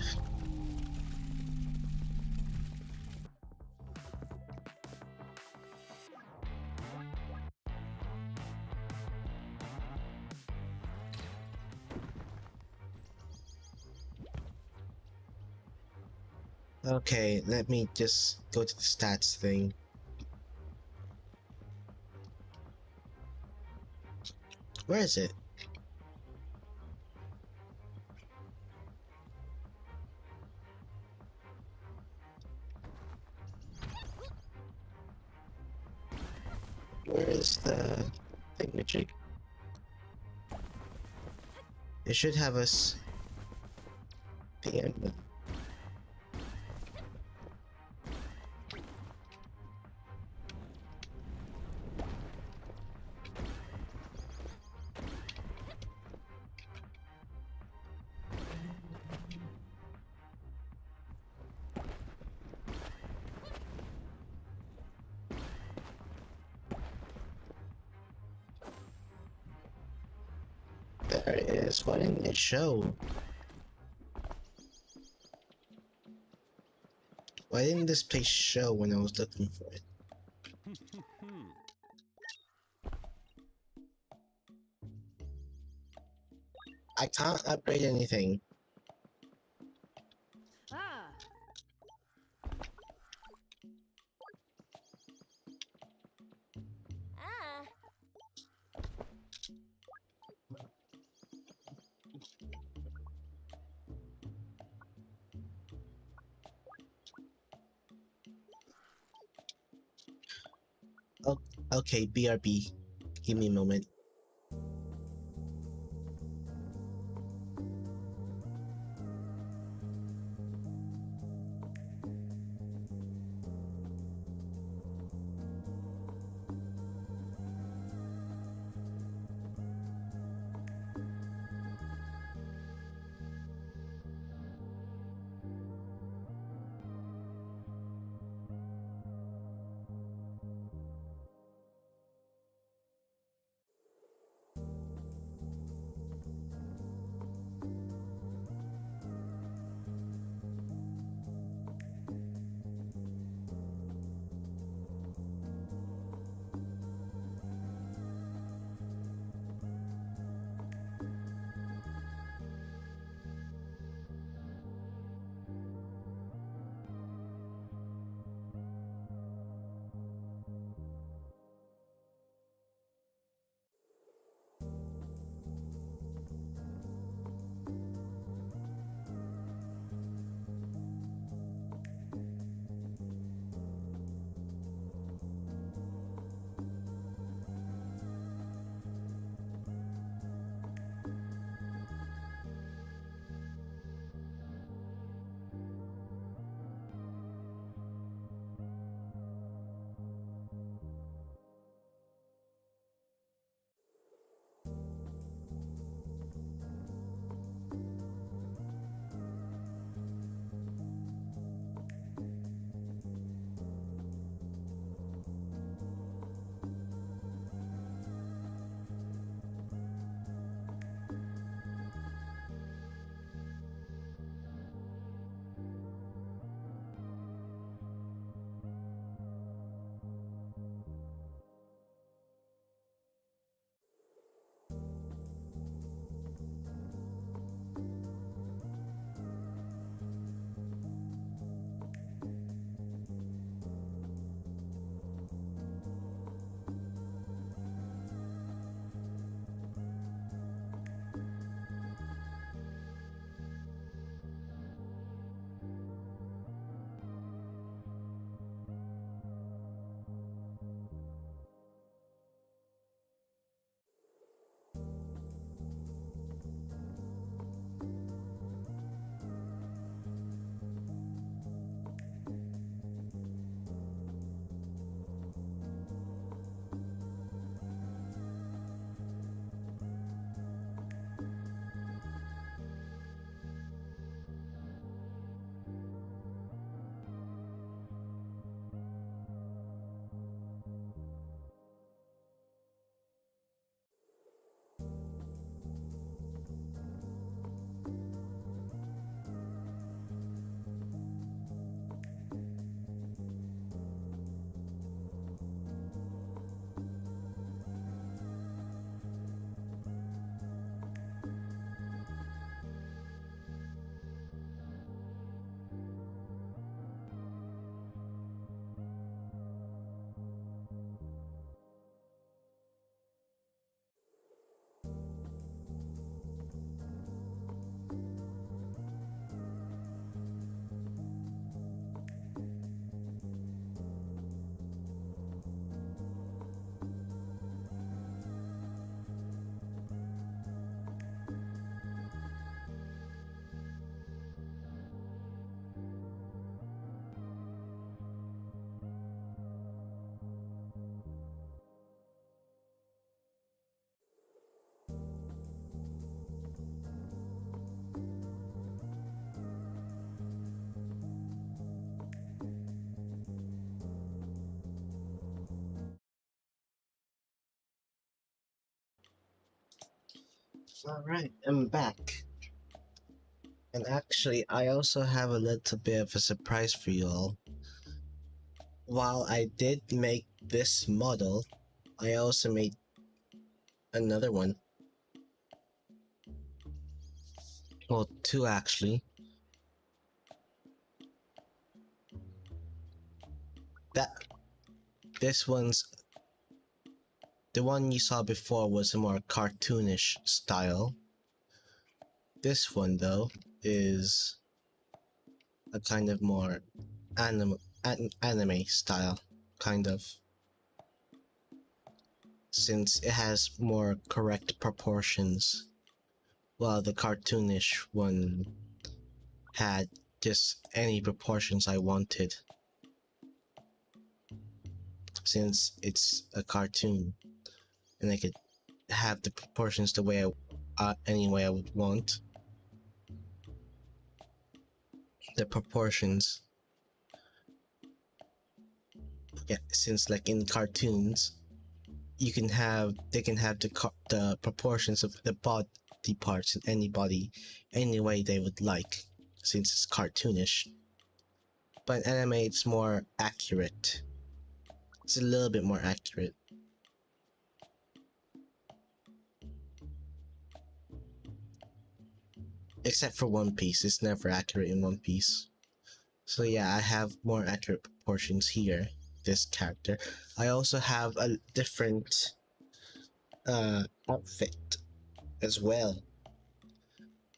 Okay, let me just go to the stats thing. Where is it? Where is the thingamajig? It should have us. PM. There it is. Why didn't it show? Why didn't this place show when I was looking for it? I can't upgrade anything. Ah. Ah. Oh, okay, BRB. Give me a moment. Alright, I'm back. And actually, I also have a little bit of a surprise for you all. While I did make this model, I also made another one. Well, two actually. This one's the one you saw before was a more cartoonish style. This one though is a kind of more anime style, kind of. Since it has more correct proportions, while the cartoonish one had just any proportions I wanted. Since it's a cartoon, and I could have the proportions the way any way I would want. The proportions, yeah. Since like in cartoons, they can have the proportions of the body parts in any body any way they would like, since it's cartoonish. But in anime, it's more accurate. It's a little bit more accurate. Except for One Piece, it's never accurate in One Piece. So yeah, I have more accurate proportions here, this character. I also have a different outfit as well.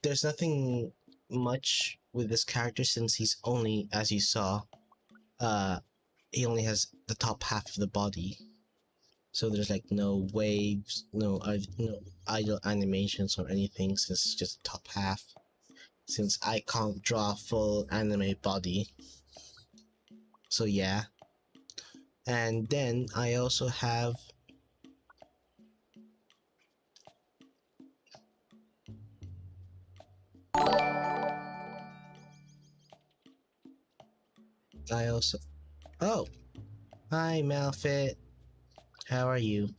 There's nothing much with this character since he's only, as you saw, he only has the top half of the body. So there's like no waves, no idle animations or anything since it's just the top half. Since I can't draw a full anime body. So yeah. And then I also have oh, hi Malfit. How are you?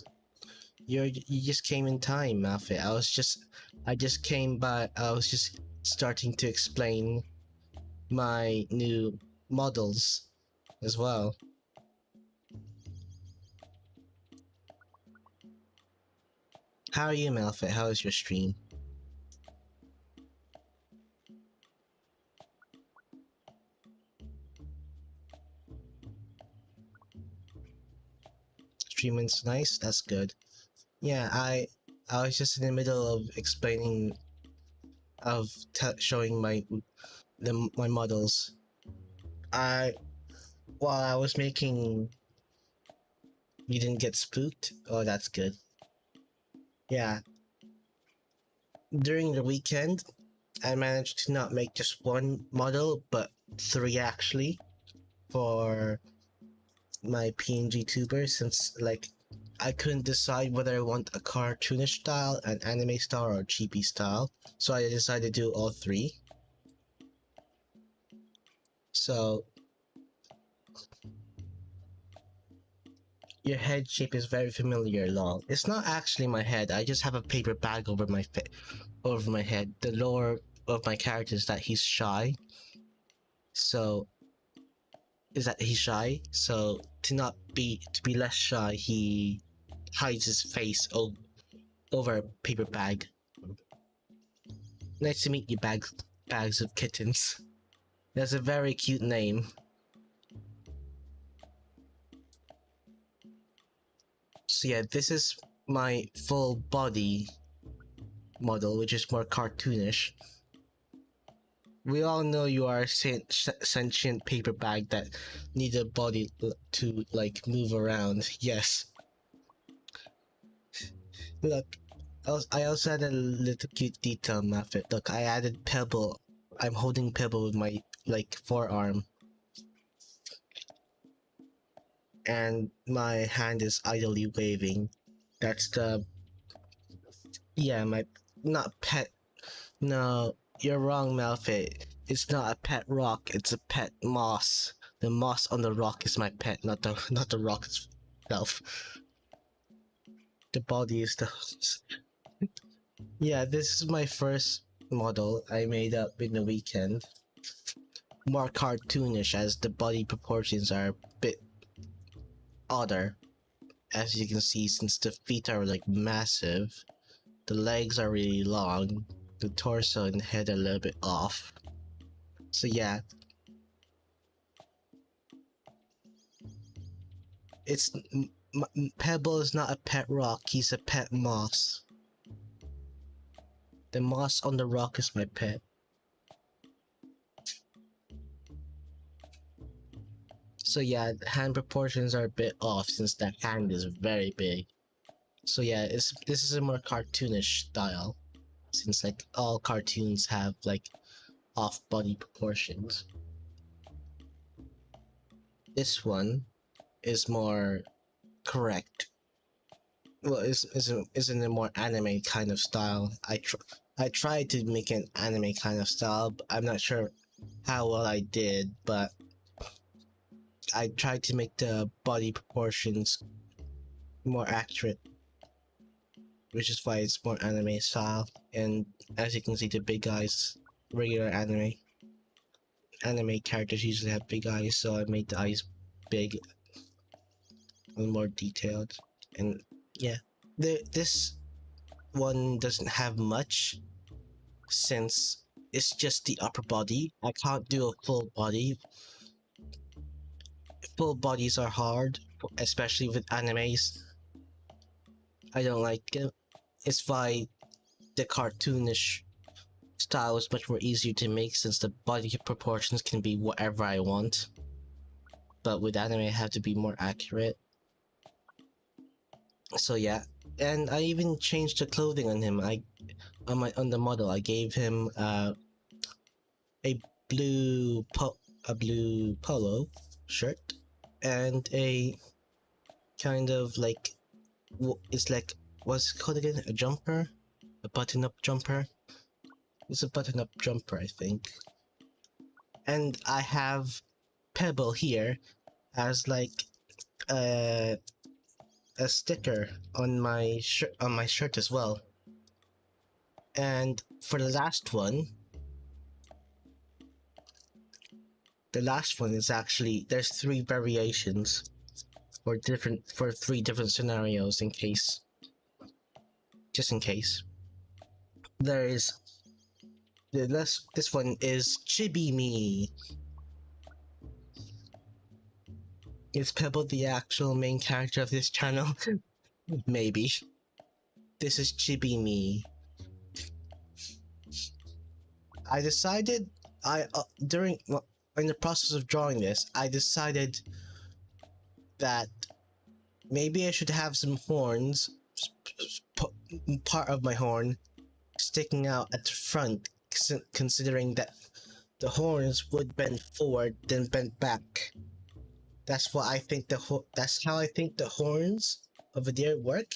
You just came in time, Malfit. I just came by. I was just starting to explain my new models as well. How are you, Malfit? How is your stream? Streaming's nice. That's good. Yeah, I was just in the middle of explaining, of showing my models. While I was making, you didn't get spooked. Oh, that's good. Yeah. During the weekend, I managed to not make just one model, but three actually, for my PNG tuber, since like I couldn't decide whether I want a cartoonish style, an anime style, or a chibi style. So I decided to do all three. So your head shape is very familiar, Long. It's not actually my head. I just have a paper bag over my head. The lore of my character is that he's shy. So he's shy. So to be less shy, he hides his face over a paper bag. Nice to meet you, bags of kittens. That's a very cute name. So yeah, this is my full body model, which is more cartoonish. We all know you are a sentient paper bag that needs a body to like move around. Yes. Look, I also had a little cute detail in my outfit. Look, I added Pebble. I'm holding Pebble with my like forearm. And my hand is idly waving. That's the... Yeah, my... Not pet... No, you're wrong, Malfit. It's not a pet rock, it's a pet moss. The moss on the rock is my pet, not the rock itself. The body is the... Yeah, this is my first model I made up in the weekend. More cartoonish as the body proportions are a bit odder. As you can see, since the feet are like massive, the legs are really long, the torso and head are a little bit off. So yeah, it's Pebble is not a pet rock, he's a pet moss. The moss on the rock is my pet. So yeah, the hand proportions are a bit off since that hand is very big. So yeah, this is a more cartoonish style, since like all cartoons have like off body proportions. This one is more correct. Well, is in a more anime kind of style. I tried to make an anime kind of style, but I'm not sure how well I did, but I tried to make the body proportions more accurate, which is why it's more anime style. And as you can see, the big eyes, regular anime characters usually have big eyes, so I made the eyes big and more detailed. And yeah, this one doesn't have much since it's just the upper body. I can't do a full body. Full bodies are hard, especially with animes. I don't like it. It's why the cartoonish style is much more easier to make since the body proportions can be whatever I want. But with anime, I have to be more accurate. So yeah, and I even changed the clothing on him. On the model, I gave him a blue polo shirt and a kind of like it's like what's it called again? A jumper, a button-up jumper. It's a button-up jumper, I think. And I have Pebble here as like a sticker on my shirt as well. And for the last one is actually there's 3 variations for 3 different scenarios just in case. There is this one is Chibi Me. Is Pebble the actual main character of this channel? Maybe. This is Chibi Me. I decided in the process of drawing this, I decided that maybe I should have some horns, part of my horn, sticking out at the front, considering that the horns would bend forward, then bend back. That's what I think that's how I think the horns of a deer work.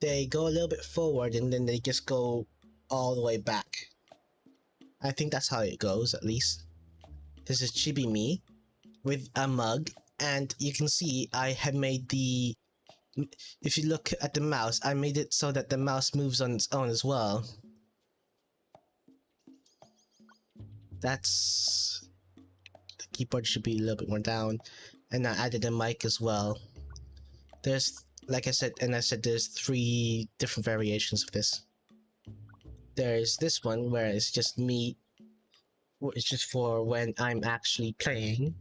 They go a little bit forward and then they just go all the way back. I think that's how it goes, at least. This is Chibi Me with a mug, and you can see I have made the... If you look at the mouse, I made it so that the mouse moves on its own as well. That's... The keyboard should be a little bit more down. And I added a mic as well. There's, like I said, there's 3 different variations of this. There's this one where it's just me. It's just for when I'm actually playing,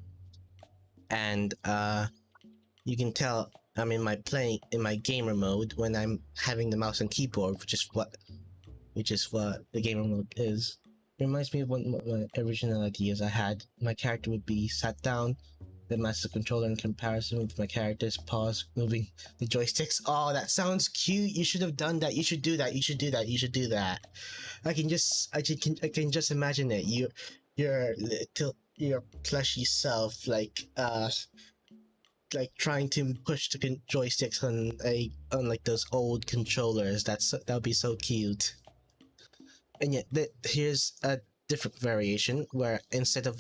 and you can tell I'm in my gamer mode when I'm having the mouse and keyboard, which is what the gamer mode is. It reminds me of one of my original ideas I had. My character would be sat down, the master controller in comparison with my character's paws moving the joysticks. Oh, that sounds cute. You should have done that. You should do that. You should do that. You should do that. I can just imagine it. Your plushy self, like trying to push the joysticks on like those old controllers. That would be so cute. And yet, here's a different variation where instead of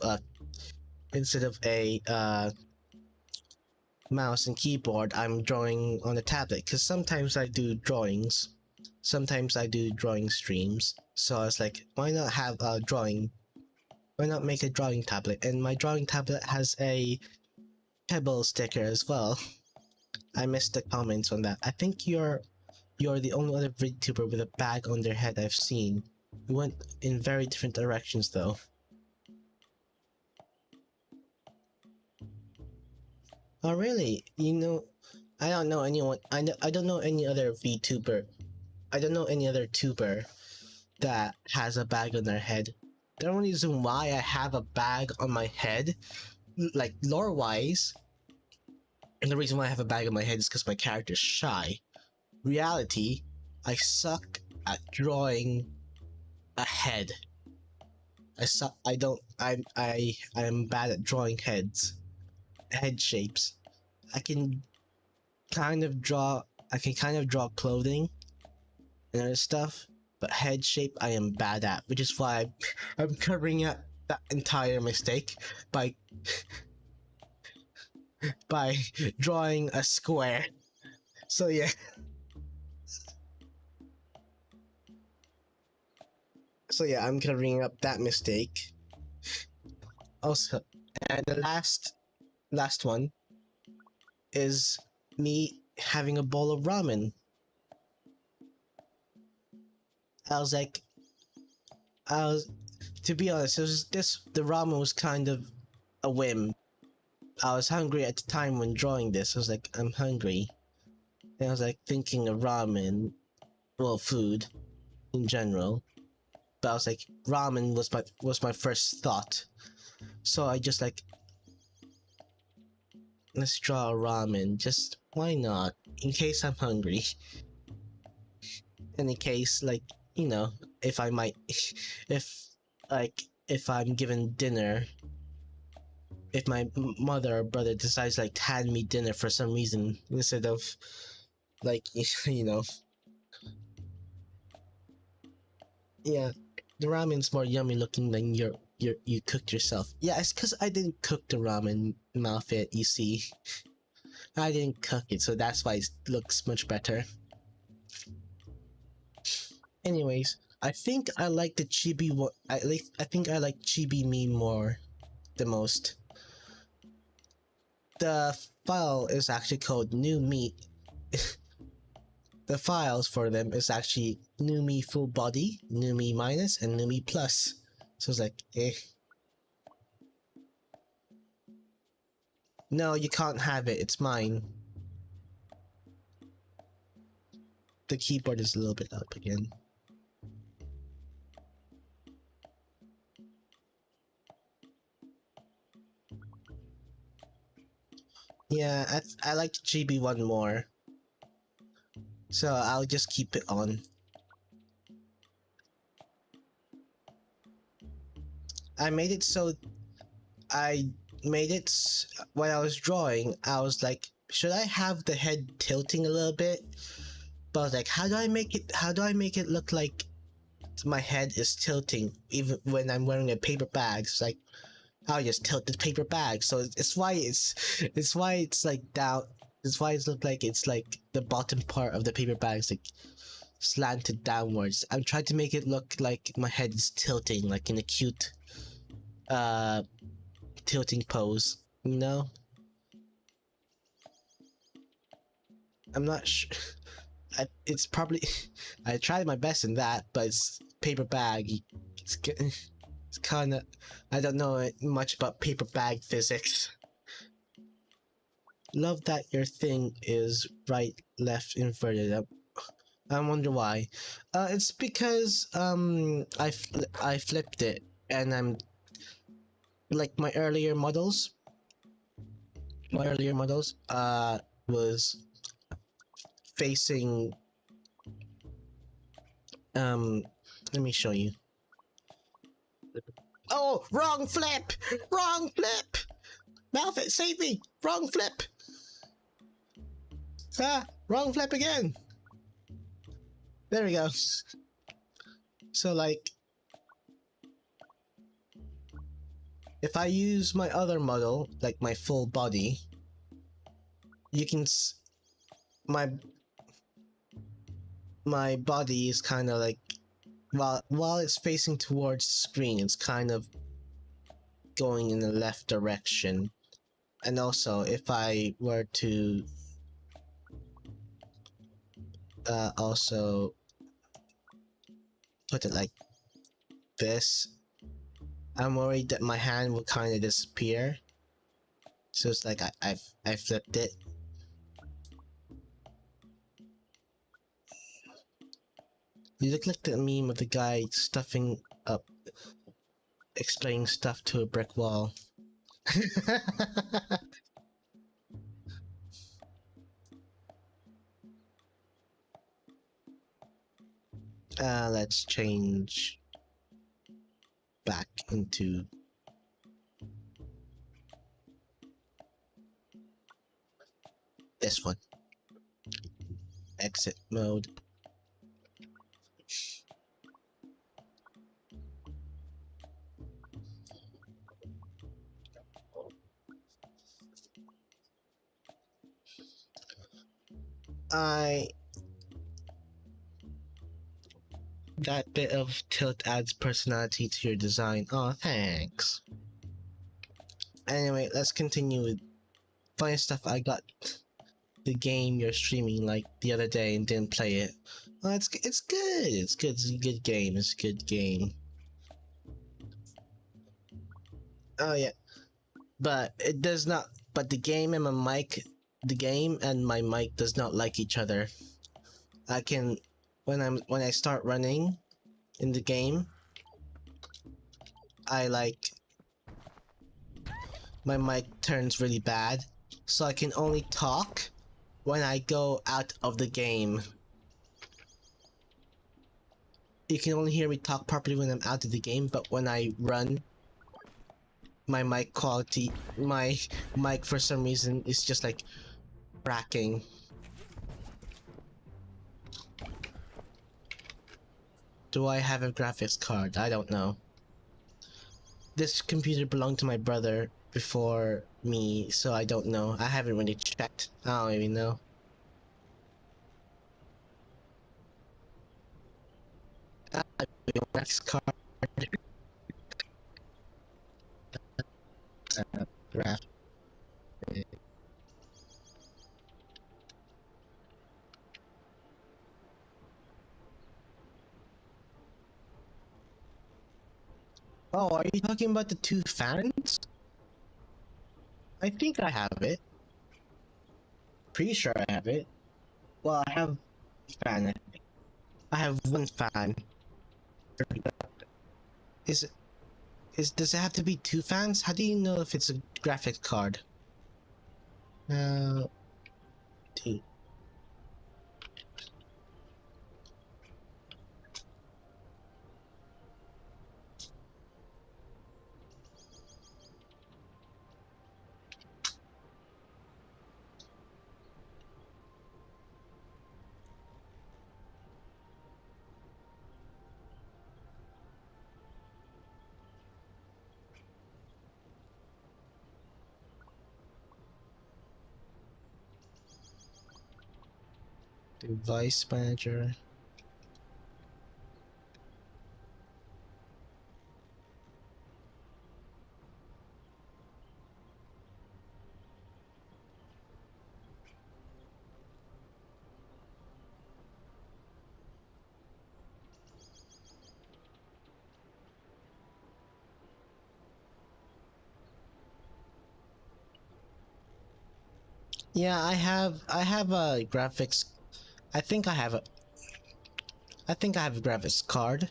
a mouse and keyboard, I'm drawing on a tablet, because sometimes I do drawings sometimes I do drawing streams. So I was like, why not have a drawing? Why not make a drawing tablet? And my drawing tablet has a Pebble sticker as well. I missed the comments on that. I think you're the only other VTuber with a bag on their head I've seen. We went in very different directions though. Oh really? You know, I don't know anyone. I don't know any other VTuber. I don't know any other tuber that has a bag on their head. The only reason why I have a bag on my head, like lore-wise, and the reason why I have a bag on my head is because my character's shy. Reality, I suck at drawing a head. I'm bad at drawing heads. Head shapes. I can kind of draw clothing and other stuff, but head shape I am bad at, which is why I'm covering up that entire mistake by drawing a square. So yeah. So yeah, I'm covering up that mistake. Also, and the last one is me having a bowl of ramen. To be honest, the ramen was kind of a whim. I was hungry at the time when drawing this. I was like, I'm hungry. And I was like thinking of ramen, well, food in general. But I was like, ramen was my first thought. So I just like, let's draw a ramen. Just why not? In case I'm hungry. And in case, like, you know, if I'm given dinner, if my mother or brother decides like to hand me dinner for some reason instead of like you know, yeah, the ramen's more yummy looking than you cooked yourself. Yeah, it's because I didn't cook the ramen, Malfit. You see, I didn't cook it, so that's why it looks much better. Anyways, I think I like the chibi one. I think I like chibi me more, the most. The file is actually called new meat. The files for them is actually new me full body, new me minus, and new me plus. So it's like, eh. No, you can't have it. It's mine. The keyboard is a little bit up again. Yeah, I like GB one more. So I'll just keep it on. I made it so when I was drawing, I was like, should I have the head tilting a little bit? But I was like, how do I make it look like my head is tilting even when I'm wearing a paper bag? It's like, I'll just tilt the paper bag. So it's why it's like down. It's why it looks like it's like the bottom part of the paper bag is like slanted downwards. I'm trying to make it look like my head is tilting, like in a cute tilting pose, you know? I'm not sure. It's probably I tried my best in that, but it's paper bag. It's kind of, I don't know much about paper bag physics. Love that your thing is right, left, inverted. I wonder why. It's because I flipped it, and I'm like my earlier models was facing let me show you. Oh, wrong flip! Wrong flip! Malfit, save me! Wrong flip! Ah, wrong flip again! There we go. So like, if I use my other model, like my full body, you can my body is kind of like, while it's facing towards the screen, it's kind of going in the left direction. And also, if I were to also put it like this, I'm worried that my hand will kind of disappear. So it's like I flipped it. You look like the meme of the guy stuffing up, explaining stuff to a brick wall. Let's change back into this one. Exit mode. That bit of tilt adds personality to your design. Oh, thanks. Anyway, let's continue with funny stuff. I got the game you're streaming like the other day and didn't play it. Oh, it's good. It's good. It's a good game. It's a good game. Oh yeah, but it does not. But the game and my mic does not like each other. I can when I start running in the game, I like my mic turns really bad, so I can only talk when I go out of the game. You can only hear me talk properly when I'm out of the game, but when I run, my mic for some reason is just like cracking. Do I have a graphics card? I don't know. This computer belonged to my brother before me, so I don't know. I haven't really checked. I don't even know. Graphics card. Graph. Oh, are you talking about the two fans? I think I have it. Pretty sure I have it. Well, I have fan. I have one fan. Is does it have to be two fans? How do you know if it's a graphics card? Two. Device manager. Yeah, I have a graphics. I think I have a I think I have a graphics card.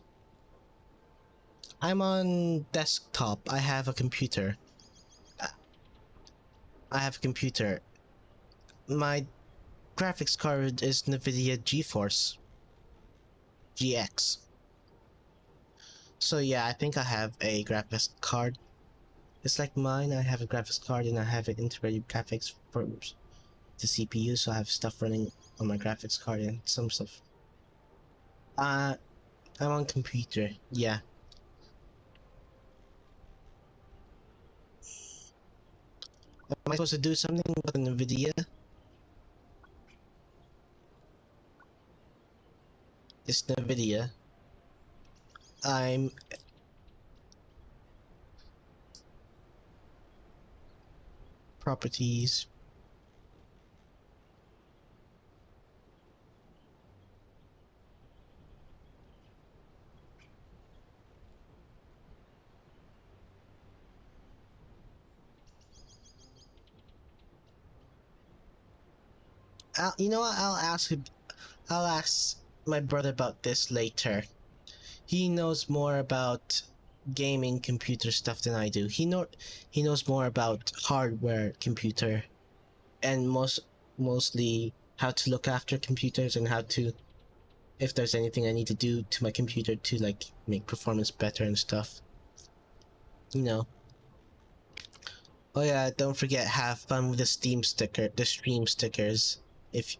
I'm on desktop. I have a computer. I have a computer. My graphics card is NVIDIA GeForce GX. So yeah, I think I have a graphics card. It's like mine. I have a graphics card and I have it integrated graphics for the CPU, so I have stuff running on my graphics card and some stuff. I'm on computer. Yeah. Am I supposed to do something with NVIDIA? this NVIDIA. I'm properties. You know what? I'll ask my brother about this later. He knows more about gaming computer stuff than I do. He knows more about hardware computer and mostly how to look after computers and how to, if there's anything I need to do to my computer to like make performance better and stuff. You know. Oh yeah, don't forget, have fun with the stream stickers. If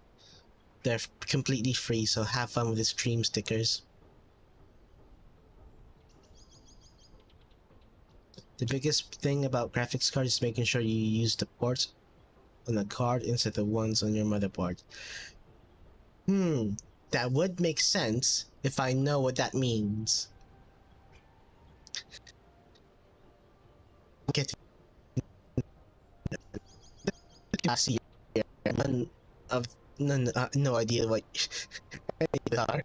they're completely free, so have fun with the stream stickers. The biggest thing about graphics cards is making sure you use the ports on the card instead of the ones on your motherboard. That would make sense if I know what that means. Okay, last year, no idea what they are.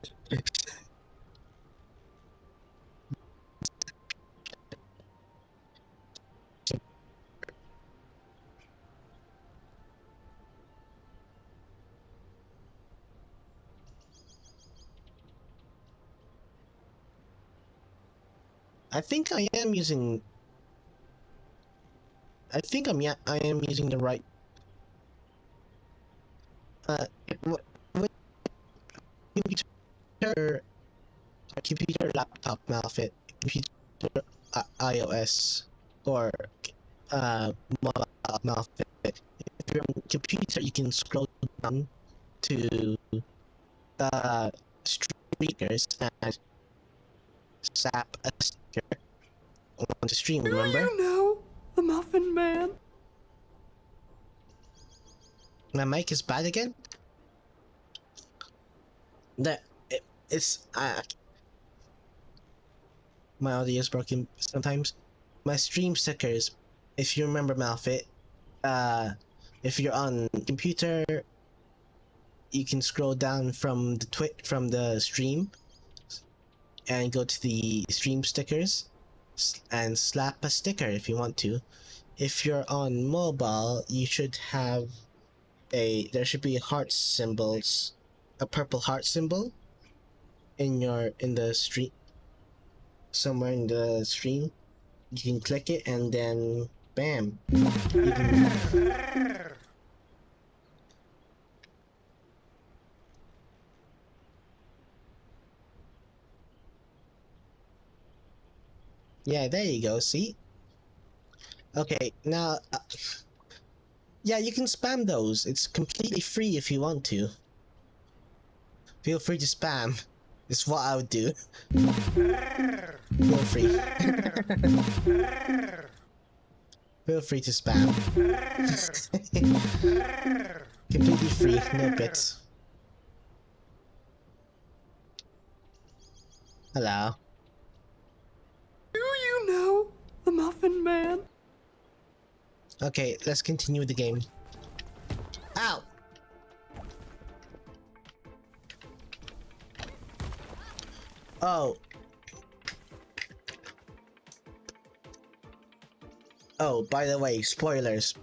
I think I am using. I think I am using the right. What computer laptop Malfit, computer iOS or mobile Malfit. If you're on computer, you can scroll down to speakers and slap a sticker on the stream. Remember? You know, the Muffin Man. My mic is bad again. It's my audio is broken sometimes. My stream stickers, if you remember Malfit, if you're on computer, you can scroll down from the stream and go to the stream stickers and slap a sticker if you want to. If you're on mobile, you should have there should be heart symbols, a purple heart symbol in the stream, somewhere in the stream. You can click it and then bam. Yeah, there you go, see? Okay, now yeah, you can spam those. It's completely free if you want to. Feel free to spam. It's what I would do. Feel free. Feel free to spam. Completely free, no bits. Hello. Do you know the Muffin Man? Okay, let's continue the game. Ow! Oh. Oh, by the way, spoilers.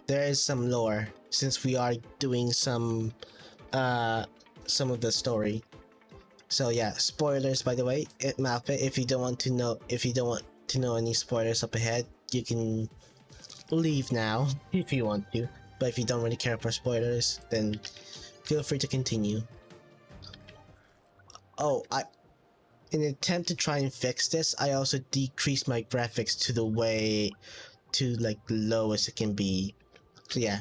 There is some lore, since we are doing some of the story. So yeah, spoilers by the way. Malfit, if you don't want to know any spoilers up ahead, you can leave now if you want to. But if you don't really care for spoilers, then feel free to continue. Oh, in an attempt to try and fix this, I also decreased my graphics to the like the lowest it can be. So yeah.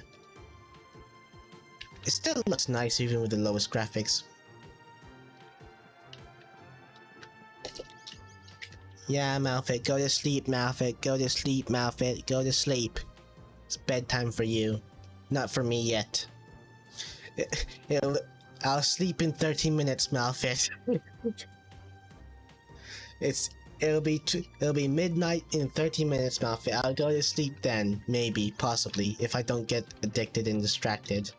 It still looks nice even with the lowest graphics. Yeah, Malfit, go to sleep, Malfit, go to sleep, Malfit, go to sleep. It's bedtime for you. Not for me yet. I'll sleep in 30 minutes, Malfit. It'll be midnight in 30 minutes, Malfit. I'll go to sleep then, maybe, possibly, if I don't get addicted and distracted.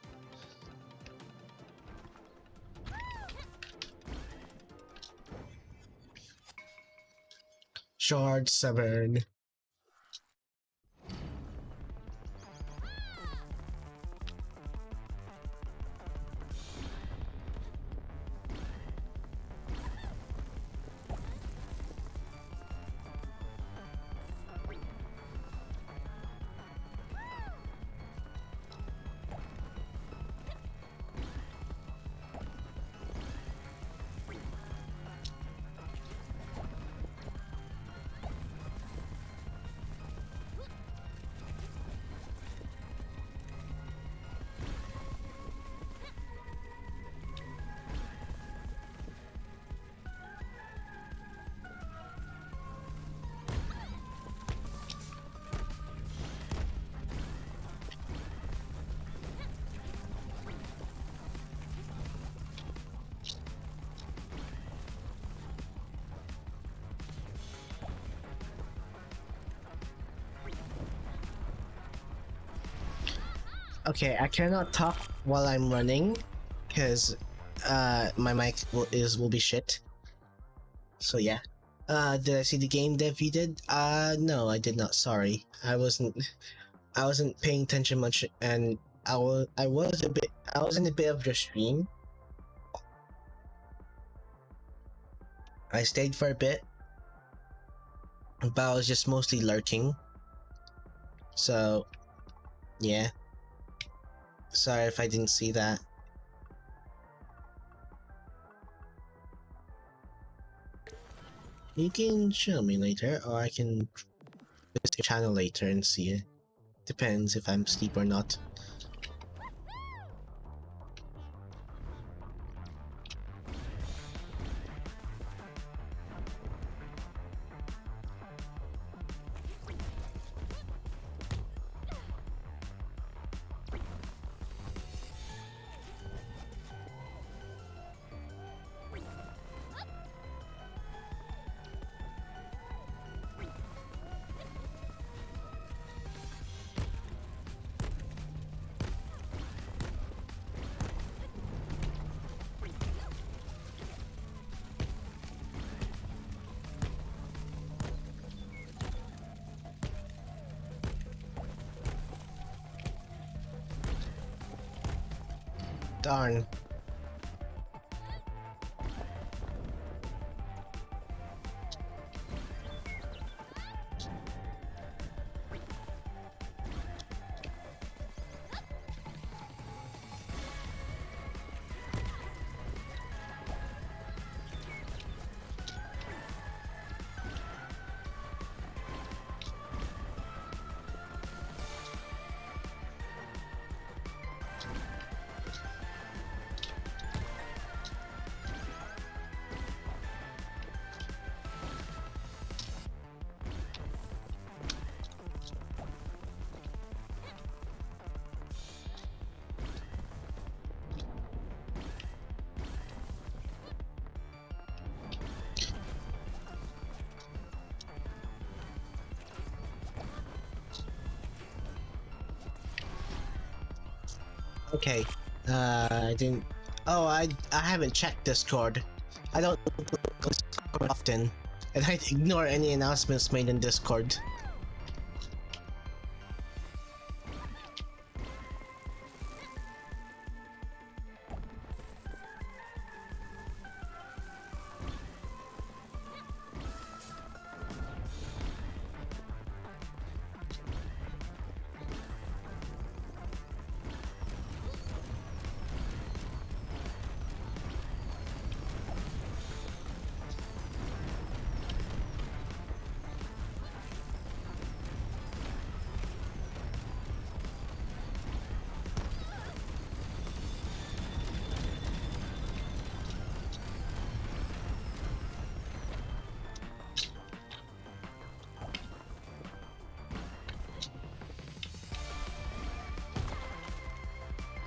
Shard Severn. Okay, I cannot talk while I'm running, because my mic will be shit. So yeah. Did I see the game dev you did? No, I did not. Sorry, I wasn't paying attention much, and I was in a bit of the stream. I stayed for a bit, but I was just mostly lurking. So, yeah. Sorry if I didn't see that. You can show me later, or I can visit your channel later and see it. Depends if I'm asleep or not. Darn. Okay. I didn't. Oh, I haven't checked Discord. I don't look at Discord often, and I ignore any announcements made in Discord.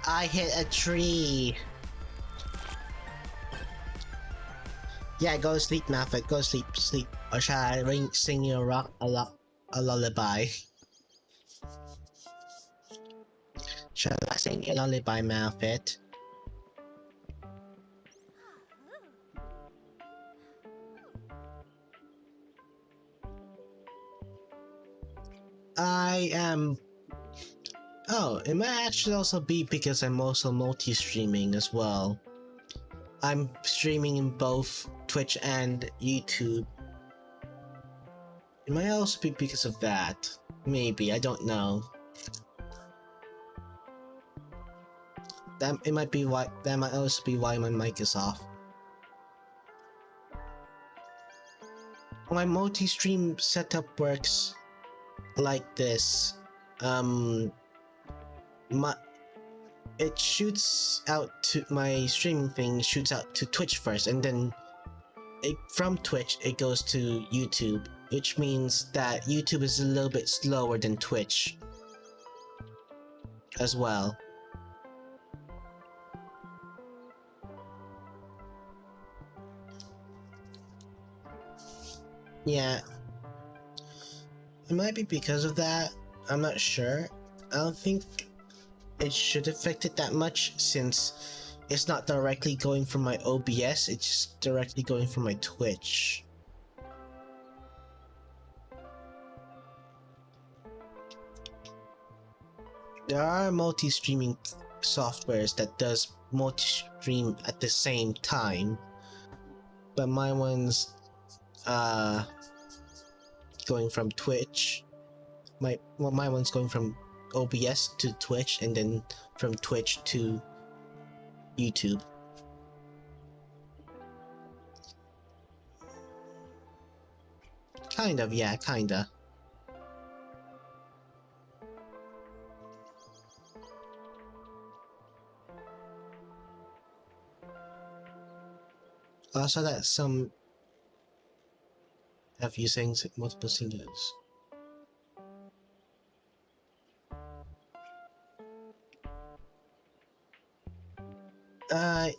I hit a tree. Yeah, go to sleep, Malphite. Go to sleep, sleep. Or shall I sing you a lullaby? Shall I sing you a lullaby, Malphite? I am. Oh, it might actually also be because I'm also multi-streaming as well. I'm streaming in both Twitch and YouTube. It might also be because of that. Maybe, I don't know. That might also be why my mic is off. My multi-stream setup works like this. It shoots out to my streaming thing shoots out to Twitch first, and then from Twitch it goes to YouTube, which means that YouTube is a little bit slower than Twitch as well. Yeah, it might be because of that. I'm not sure. I don't think it should affect it that much since it's not directly going from my OBS, it's just directly going from my Twitch. There are multi-streaming softwares that does multi-stream at the same time, but my one's going from Twitch. My one's going from OBS to Twitch, and then from Twitch to YouTube. Kind of, yeah, kinda. Also, that some have you saying multiple syllables.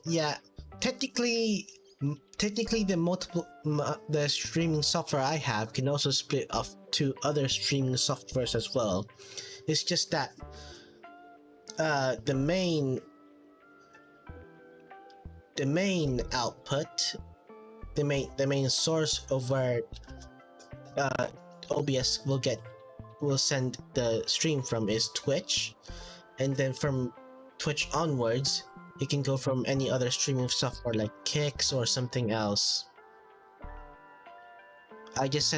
Yeah. Technically, the streaming software I have can also split off to other streaming softwares as well. It's just that the main output, the main source of where OBS will send the stream from is Twitch, and then from Twitch onwards it can go from any other streaming software like Kicks or something else. I just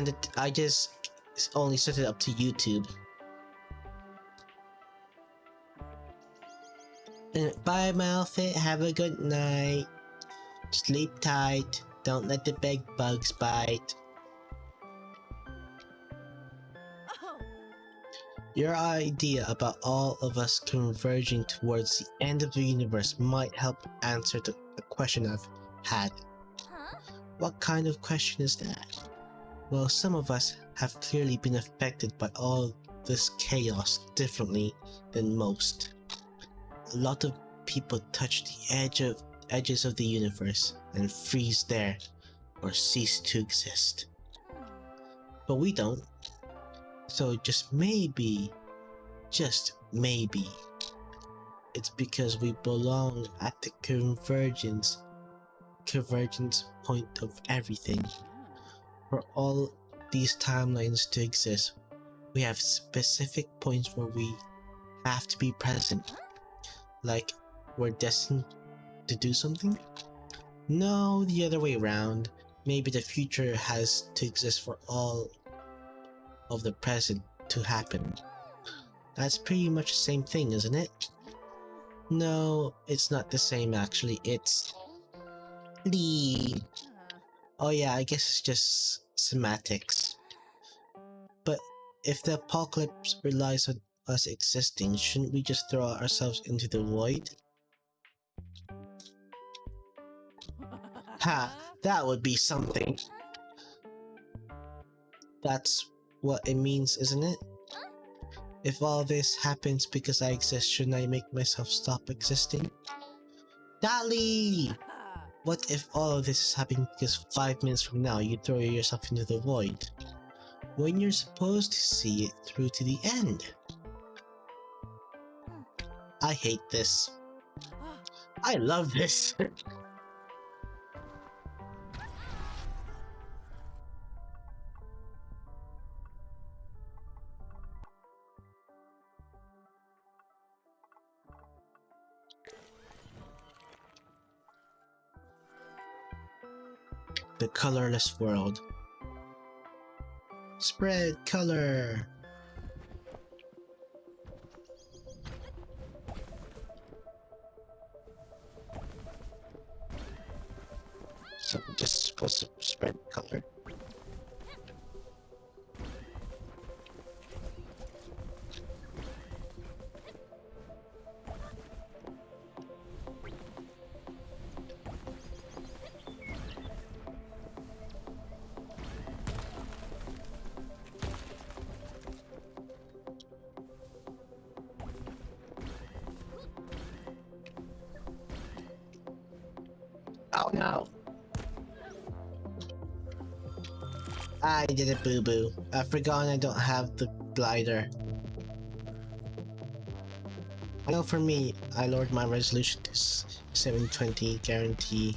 only set it up to YouTube. Bye, Malphite. Have a good night. Sleep tight. Don't let the bed bugs bite. Your idea about all of us converging towards the end of the universe might help answer the question I've had. What kind of question is that? Well, some of us have clearly been affected by all this chaos differently than most. A lot of people touch the edges of the universe and freeze there or cease to exist. But we don't. So just maybe, it's because we belong at the convergence point of everything. For all these timelines to exist, we have specific points where we have to be present. Like we're destined to do something? No, the other way around. Maybe the future has to exist for all of the present to happen. That's pretty much the same thing, isn't it? No, it's not the same actually. It's oh yeah, I guess it's just semantics. But if the apocalypse relies on us existing, shouldn't we just throw ourselves into the void? Ha! That would be something. That's what it means, isn't it? If all this happens because I exist, shouldn't I make myself stop existing? Dali! What if all of this is happening because 5 minutes from now you throw yourself into the void? When you're supposed to see it through to the end? I hate this. I love this. The colorless world. Spread color. So I'm just supposed to spread color. Oh no! I did a boo-boo. I forgot I don't have the glider. I know for me, I lowered my resolution to 720 guarantee.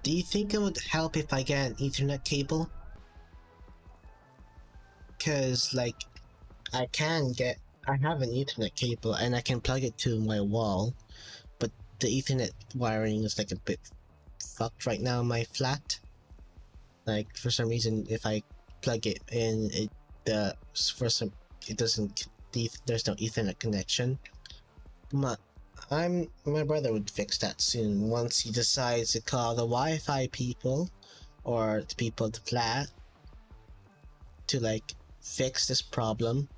Do you think it would help if I get an Ethernet cable? Cause like, I have an Ethernet cable and I can plug it to my wall, but the Ethernet wiring is like a bit fucked right now in my flat. Like for some reason, if I plug it in, it doesn't. There's no Ethernet connection. My brother would fix that soon once he decides to call the Wi-Fi people or the people at the flat to like fix this problem.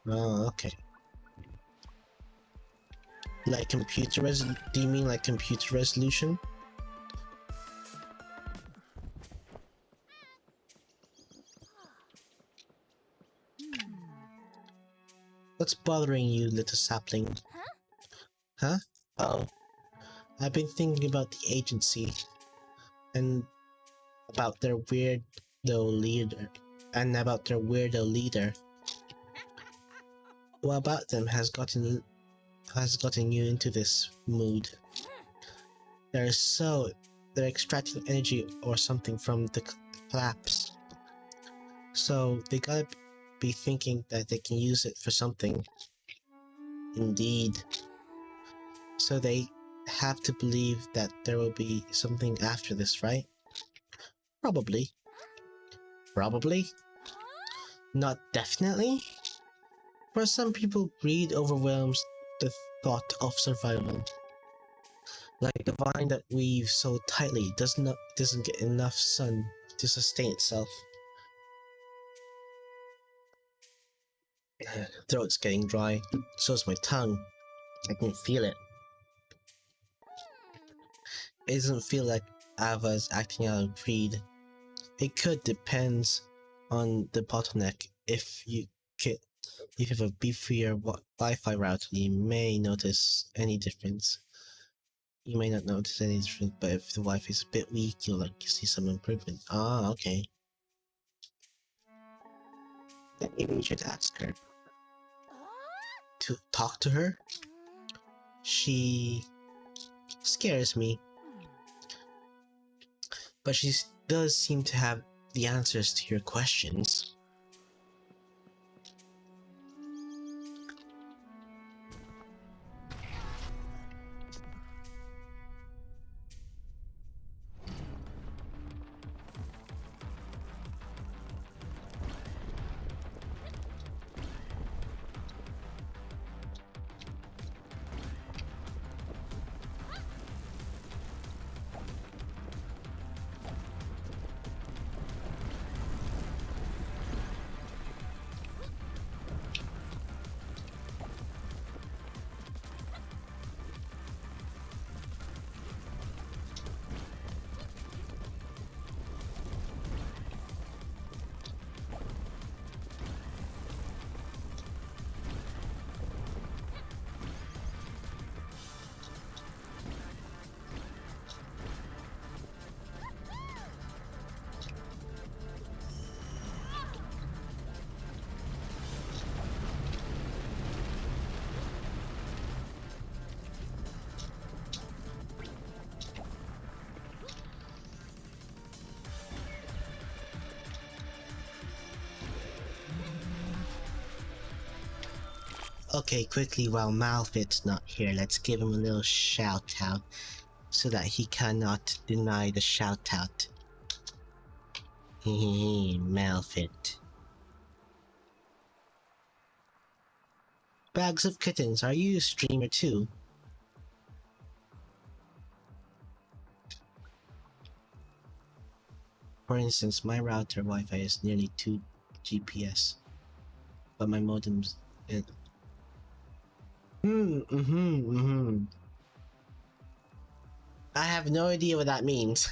Oh, okay. Like do you mean like computer resolution? What's bothering you, little sapling? Huh? Oh. I've been thinking about the agency and about their weirdo leader. What about them has gotten you into this mood? They're extracting energy or something from the collapse. So they gotta be thinking that they can use it for something. Indeed. So they have to believe that there will be something after this, right? Probably. Probably? Not definitely? For some people, greed overwhelms the thought of survival. Like the vine that weaves so tightly doesn't get enough sun to sustain itself. Throat's getting dry. So's my tongue. I can feel it. It doesn't feel like Ava's acting out of greed. It could depends on the bottleneck. If you have a beefier Wi-Fi router, you may notice any difference. You may not notice any difference, but if the Wi-Fi is a bit weak, you'll like see some improvement. Ah, okay. Then maybe you should ask her to talk to her. She scares me, but she does seem to have the answers to your questions. Okay, quickly, while Malfit's not here, let's give him a little shout out so that he cannot deny the shout out. Hehehe, Malfit. Bags of Kittens, are you a streamer too? For instance, my router Wi-Fi is nearly 2 GPS, but my modem's in. I have no idea what that means.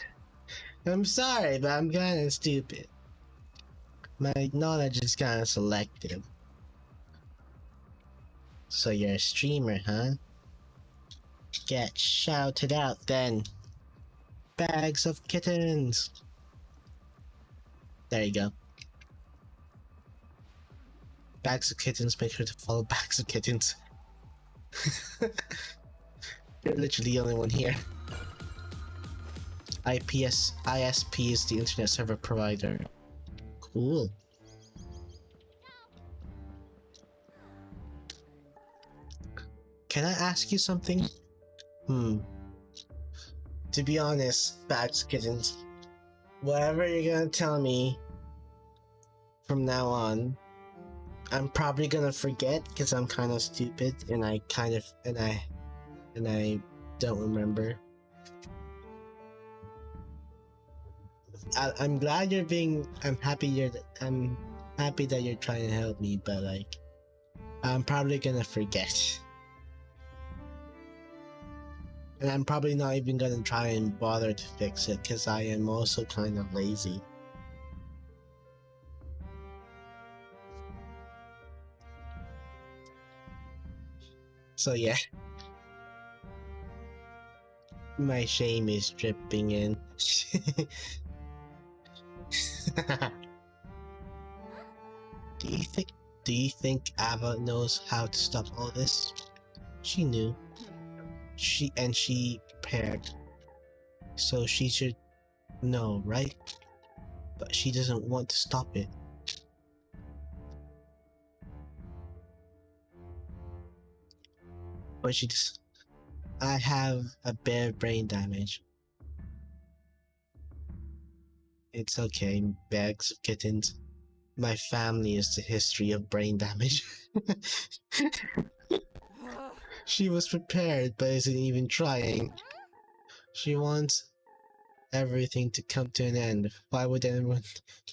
I'm sorry, but I'm kinda stupid. My knowledge is kinda selective. So you're a streamer, huh? Get shouted out then. Bags of Kittens. There you go. Bags of Kittens, make sure to follow Bags of Kittens. You're literally the only one here. ISP is the internet server provider. Cool. Can I ask you something? To be honest, Bags of Kittens, whatever you're gonna tell me from now on, I'm probably gonna forget because I'm kind of stupid and I don't remember. I'm glad you're being. I'm happy that you're trying to help me, but like, I'm probably gonna forget. And I'm probably not even gonna try and bother to fix it because I am also kind of lazy. So yeah. My shame is dripping in. Do you think Ava knows how to stop all this? She knew. She prepared. So she should know, right? But she doesn't want to stop it. But she just... I have a bad brain damage. It's okay, Bags of Kittens. My family is the history of brain damage. She was prepared, but isn't even trying. She wants everything to come to an end. Why would anyone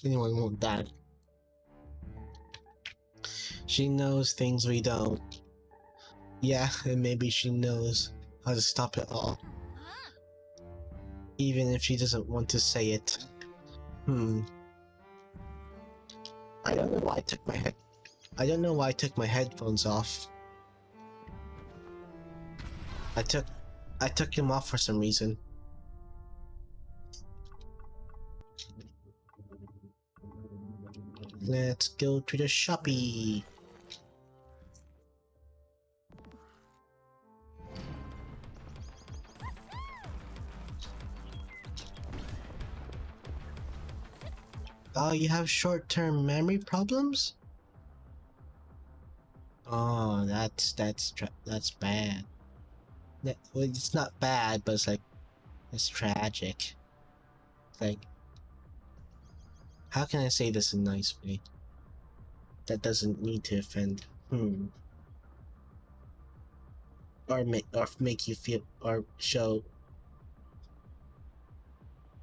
want that? She knows things we don't. Yeah, and maybe she knows how to stop it all. Even if she doesn't want to say it. I don't know why I took my headphones off. I took him off for some reason. Let's go to the shoppy. Oh, you have short-term memory problems? Oh, that's bad. Well, it's not bad, but it's like it's tragic. Like, how can I say this in a nice way? That doesn't need to offend. Or make you feel or show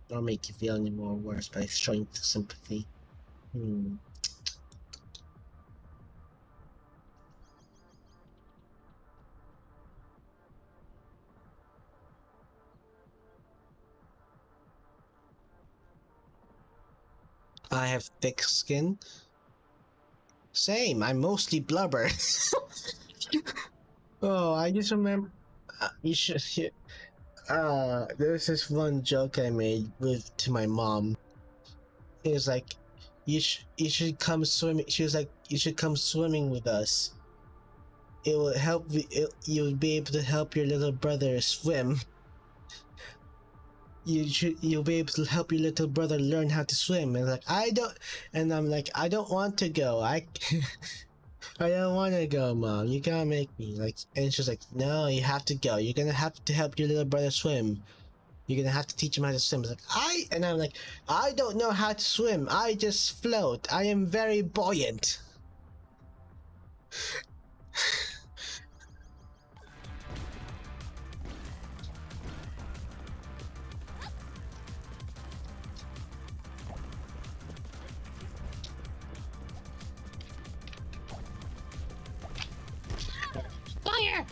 or make you feel any more worse by showing sympathy. I have thick skin. Same. I'm mostly blubber. Oh, I just remember. You should. There's this one joke I made to my mom. It was like, you should come swimming. She was like, you should come swimming with us. It will help. You'll be able to help your little brother swim. You'll be able to help your little brother learn how to swim. And like, I'm like, I don't want to go. I don't want to go, Mom. You gotta make me. Like, and she's like, no, you have to go. You're gonna have to help your little brother swim. You're gonna have to teach him how to swim. It's like, and I'm like, I don't know how to swim. I just float. I am very buoyant. Fire!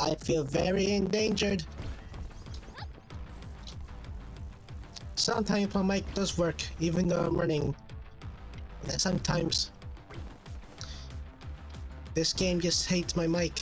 I feel very endangered. Sometimes my mic does work, even though I'm running. And sometimes this game just hates my mic.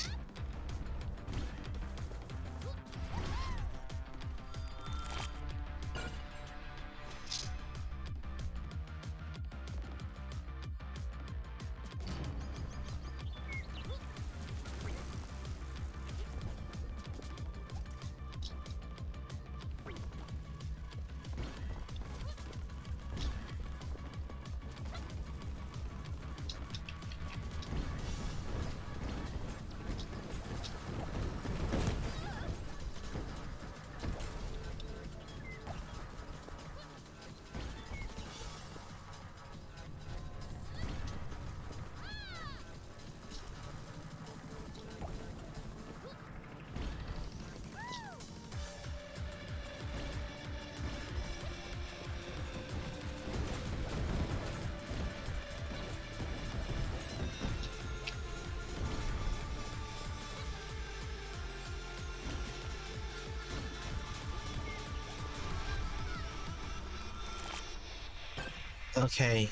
Okay.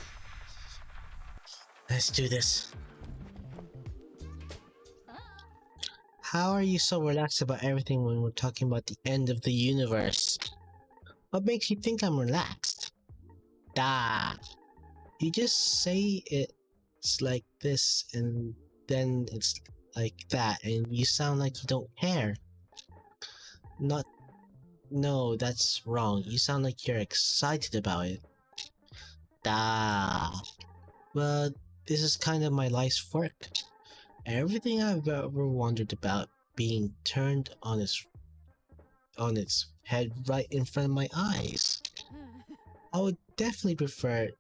Let's do this. How are you so relaxed about everything when we're talking about the end of the universe? What makes you think I'm relaxed? Da. You just say it's like this and then it's like that and you sound like you don't care. No, that's wrong. You sound like you're excited about it. Da. Well, this is kind of my life's work. Everything I've ever wondered about being turned on its head right in front of my eyes. I would definitely prefer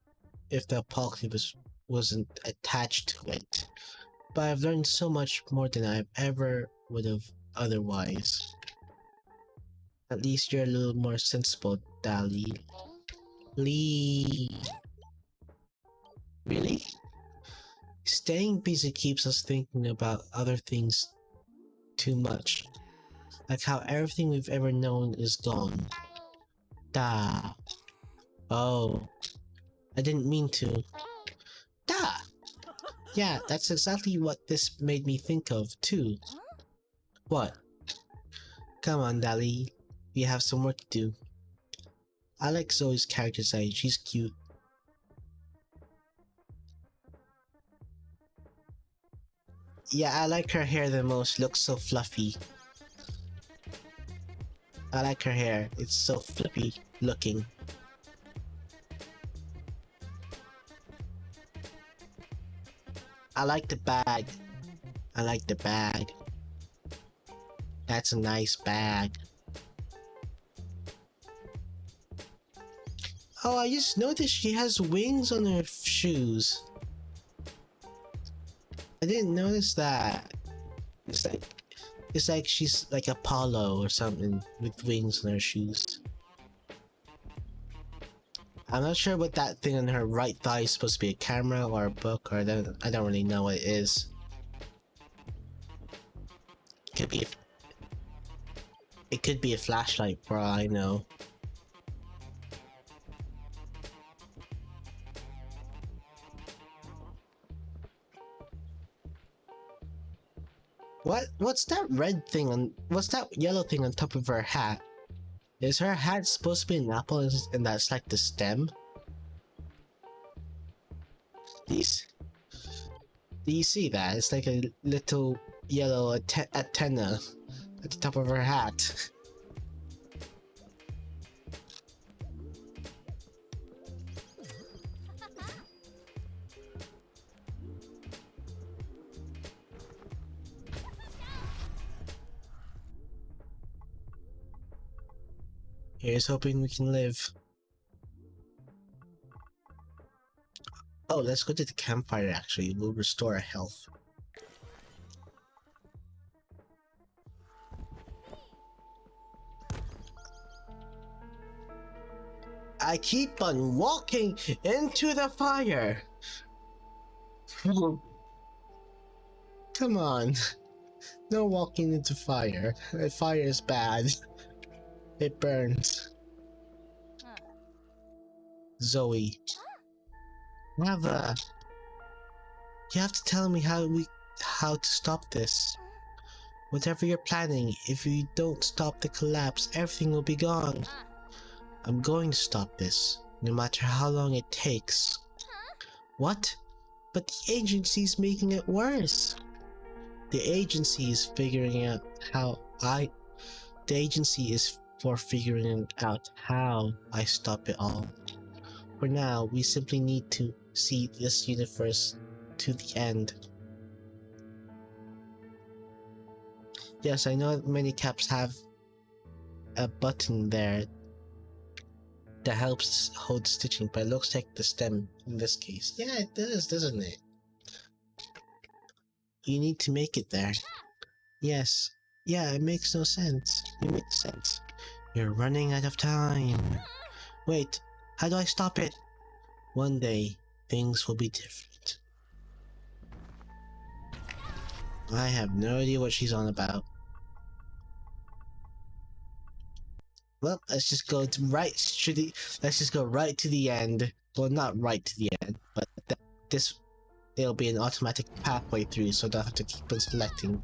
if the apocalypse wasn't attached to it, but I've learned so much more than I ever would have otherwise. At least you're a little more sensible, Dali. Lee. Really? staying busy keeps us thinking about other things too much. Like how everything we've ever known is gone. Da. Oh. I didn't mean to. Da! Yeah, that's exactly what this made me think of, too. What? Come on, Dali. We have some work to do. I like Zoe's character design. She's cute. Yeah, I like her hair the most. Looks so fluffy. I like her hair. It's so fluffy looking. I like the bag. I like the bag. That's a nice bag. Oh, I just noticed she has wings on her shoes. I didn't notice that. It's like she's like Apollo or something with wings on her shoes. I'm not sure what that thing on her right thigh is supposed to be, a camera or a book, or I don't really know what it is. It could be a flashlight for all I know. What's that red thing on, what's that yellow thing on top of her hat? Is her hat supposed to be an apple and that's like the stem? Do you see that? It's like a little yellow antenna at the top of her hat. Here's hoping we can live. Oh, let's go to the campfire actually. We'll restore our health. I keep on walking into the fire! Come on. No walking into fire. Fire is bad. It burns. Zoe. You have to tell me how to stop this. Whatever you're planning, if you don't stop the collapse, everything will be gone. I'm going to stop this, no matter how long it takes. What? But the agency's making it worse. The agency is figuring out how I stop it all. For now, we simply need to see this universe to the end. Yes, I know many caps have a button there that helps hold stitching, but it looks like the stem in this case. Yeah, it does, doesn't it? You need to make it there. Yes. Yeah, it makes no sense. It makes sense. You're running out of time. Wait, how do I stop it? One day, things will be different. I have no idea what she's on about. Well, let's just go right to the end. Well, not right to the end, but it'll be an automatic pathway through, so I don't have to keep on selecting.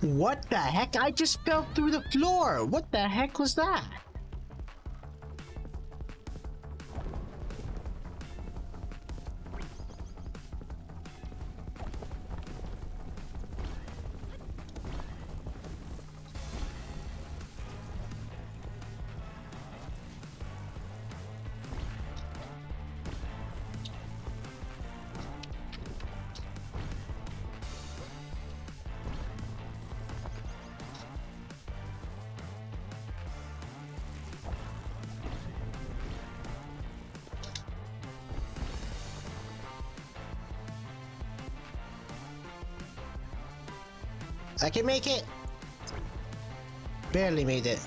What the heck? I just fell through the floor! What the heck was that? I can make it! Barely made it.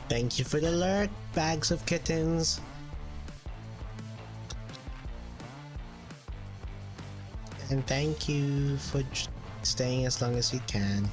Thank you for the alert, bags of kittens. And thank you for staying as long as you can.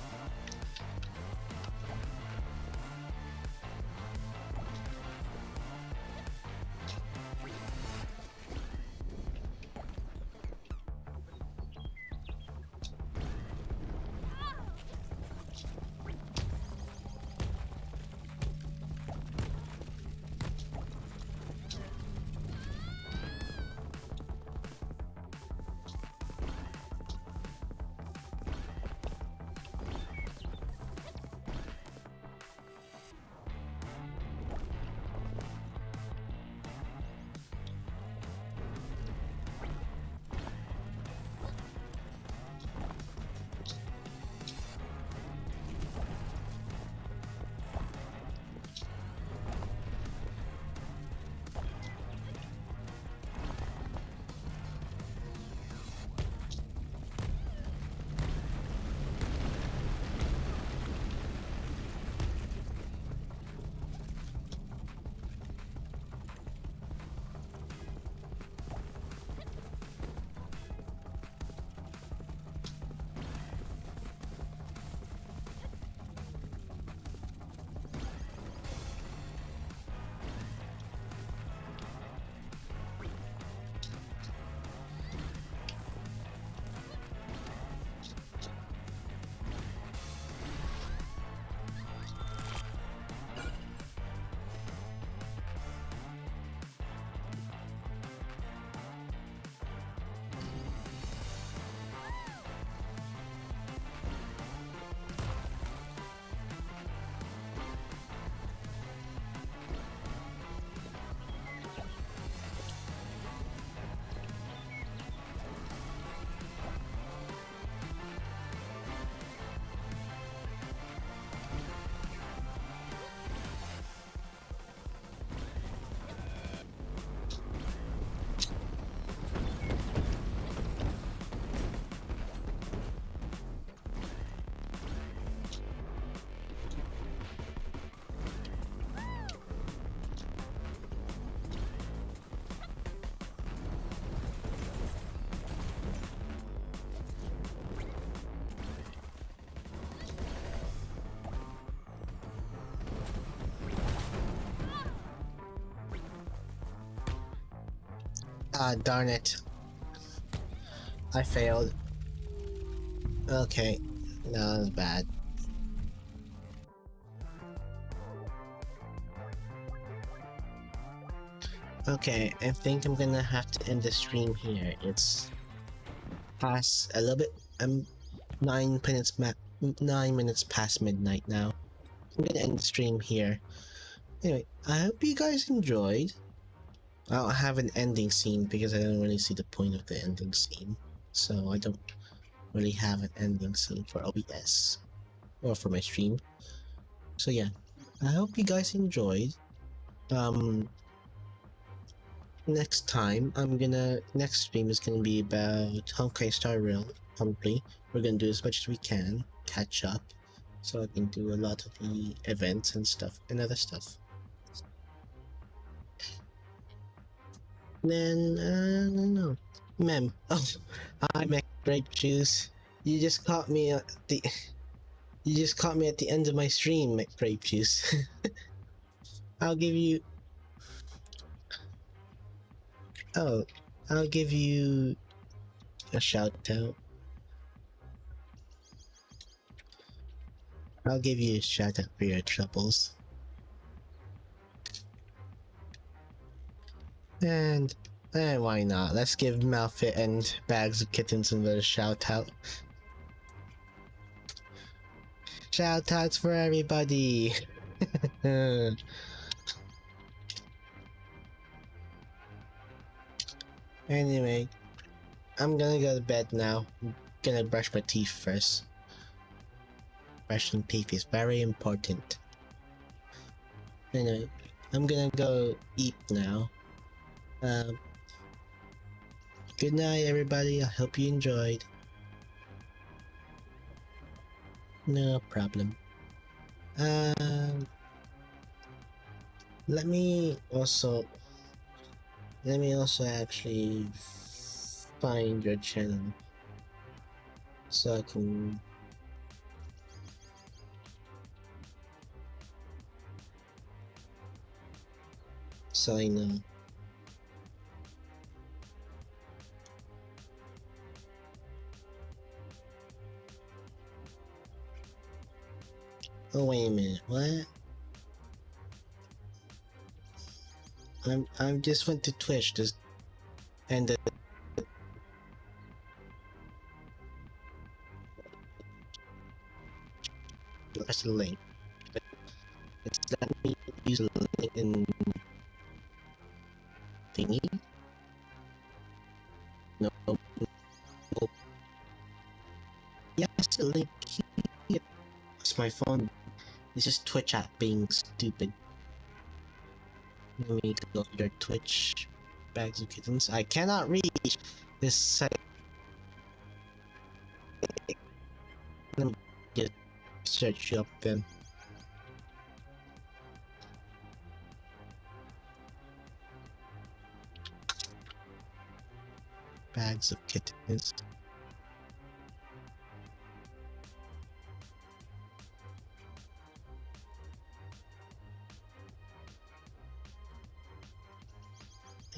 Ah, darn it. I failed. Okay, no, that's bad. Okay, I think I'm gonna have to end the stream here. It's past a little bit, 9 minutes past midnight now. I'm gonna end the stream here. Anyway, I hope you guys enjoyed. I don't have an ending scene because I don't really see the point of the ending scene. So I don't really have an ending scene for OBS. or for my stream. So yeah, I hope you guys enjoyed. Next time next stream is gonna be about Honkai Star Rail. Probably we're gonna do as much as we can, catch up, so I can do a lot of the events and stuff and other stuff. Then I don't know, ma'am. Oh, I make grape juice. You just caught me at the. You just caught me at the end of my stream, grape juice. I'll give you. Oh, I'll give you a shout out. I'll give you a shout out for your troubles. And why not? Let's give Malfit and Bags of Kittens another shout out. Shout outs for everybody. Anyway, I'm gonna go to bed now. I'm gonna brush my teeth first. Brushing teeth is very important. Anyway, I'm gonna go eat now. Good night, everybody. I hope you enjoyed. No problem. Let me also actually find your channel so I can I know. Oh wait a minute, what? I'm just went to Twitch just and press the link. It's let me use the link in thingy. No, yes, the link here. It's my phone. This is Twitch app being stupid. Let me go to your Twitch, Bags of Kittens. I cannot reach this site. Let me just search you up then. Bags of Kittens.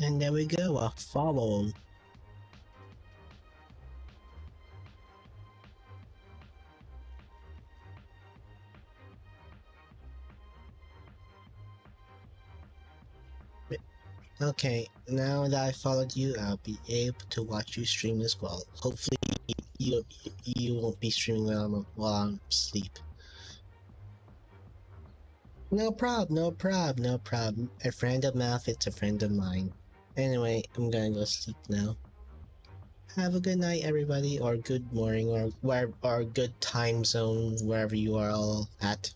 And there we go, a follow. Okay, now that I followed you, I'll be able to watch you stream as well. Hopefully, you won't be streaming while I'm asleep. No problem, no problem, no problem. A friend of Malfit's a friend of mine. Anyway, I'm gonna go sleep now. Have a good night, everybody, or good morning, or good time zone, wherever you are all at.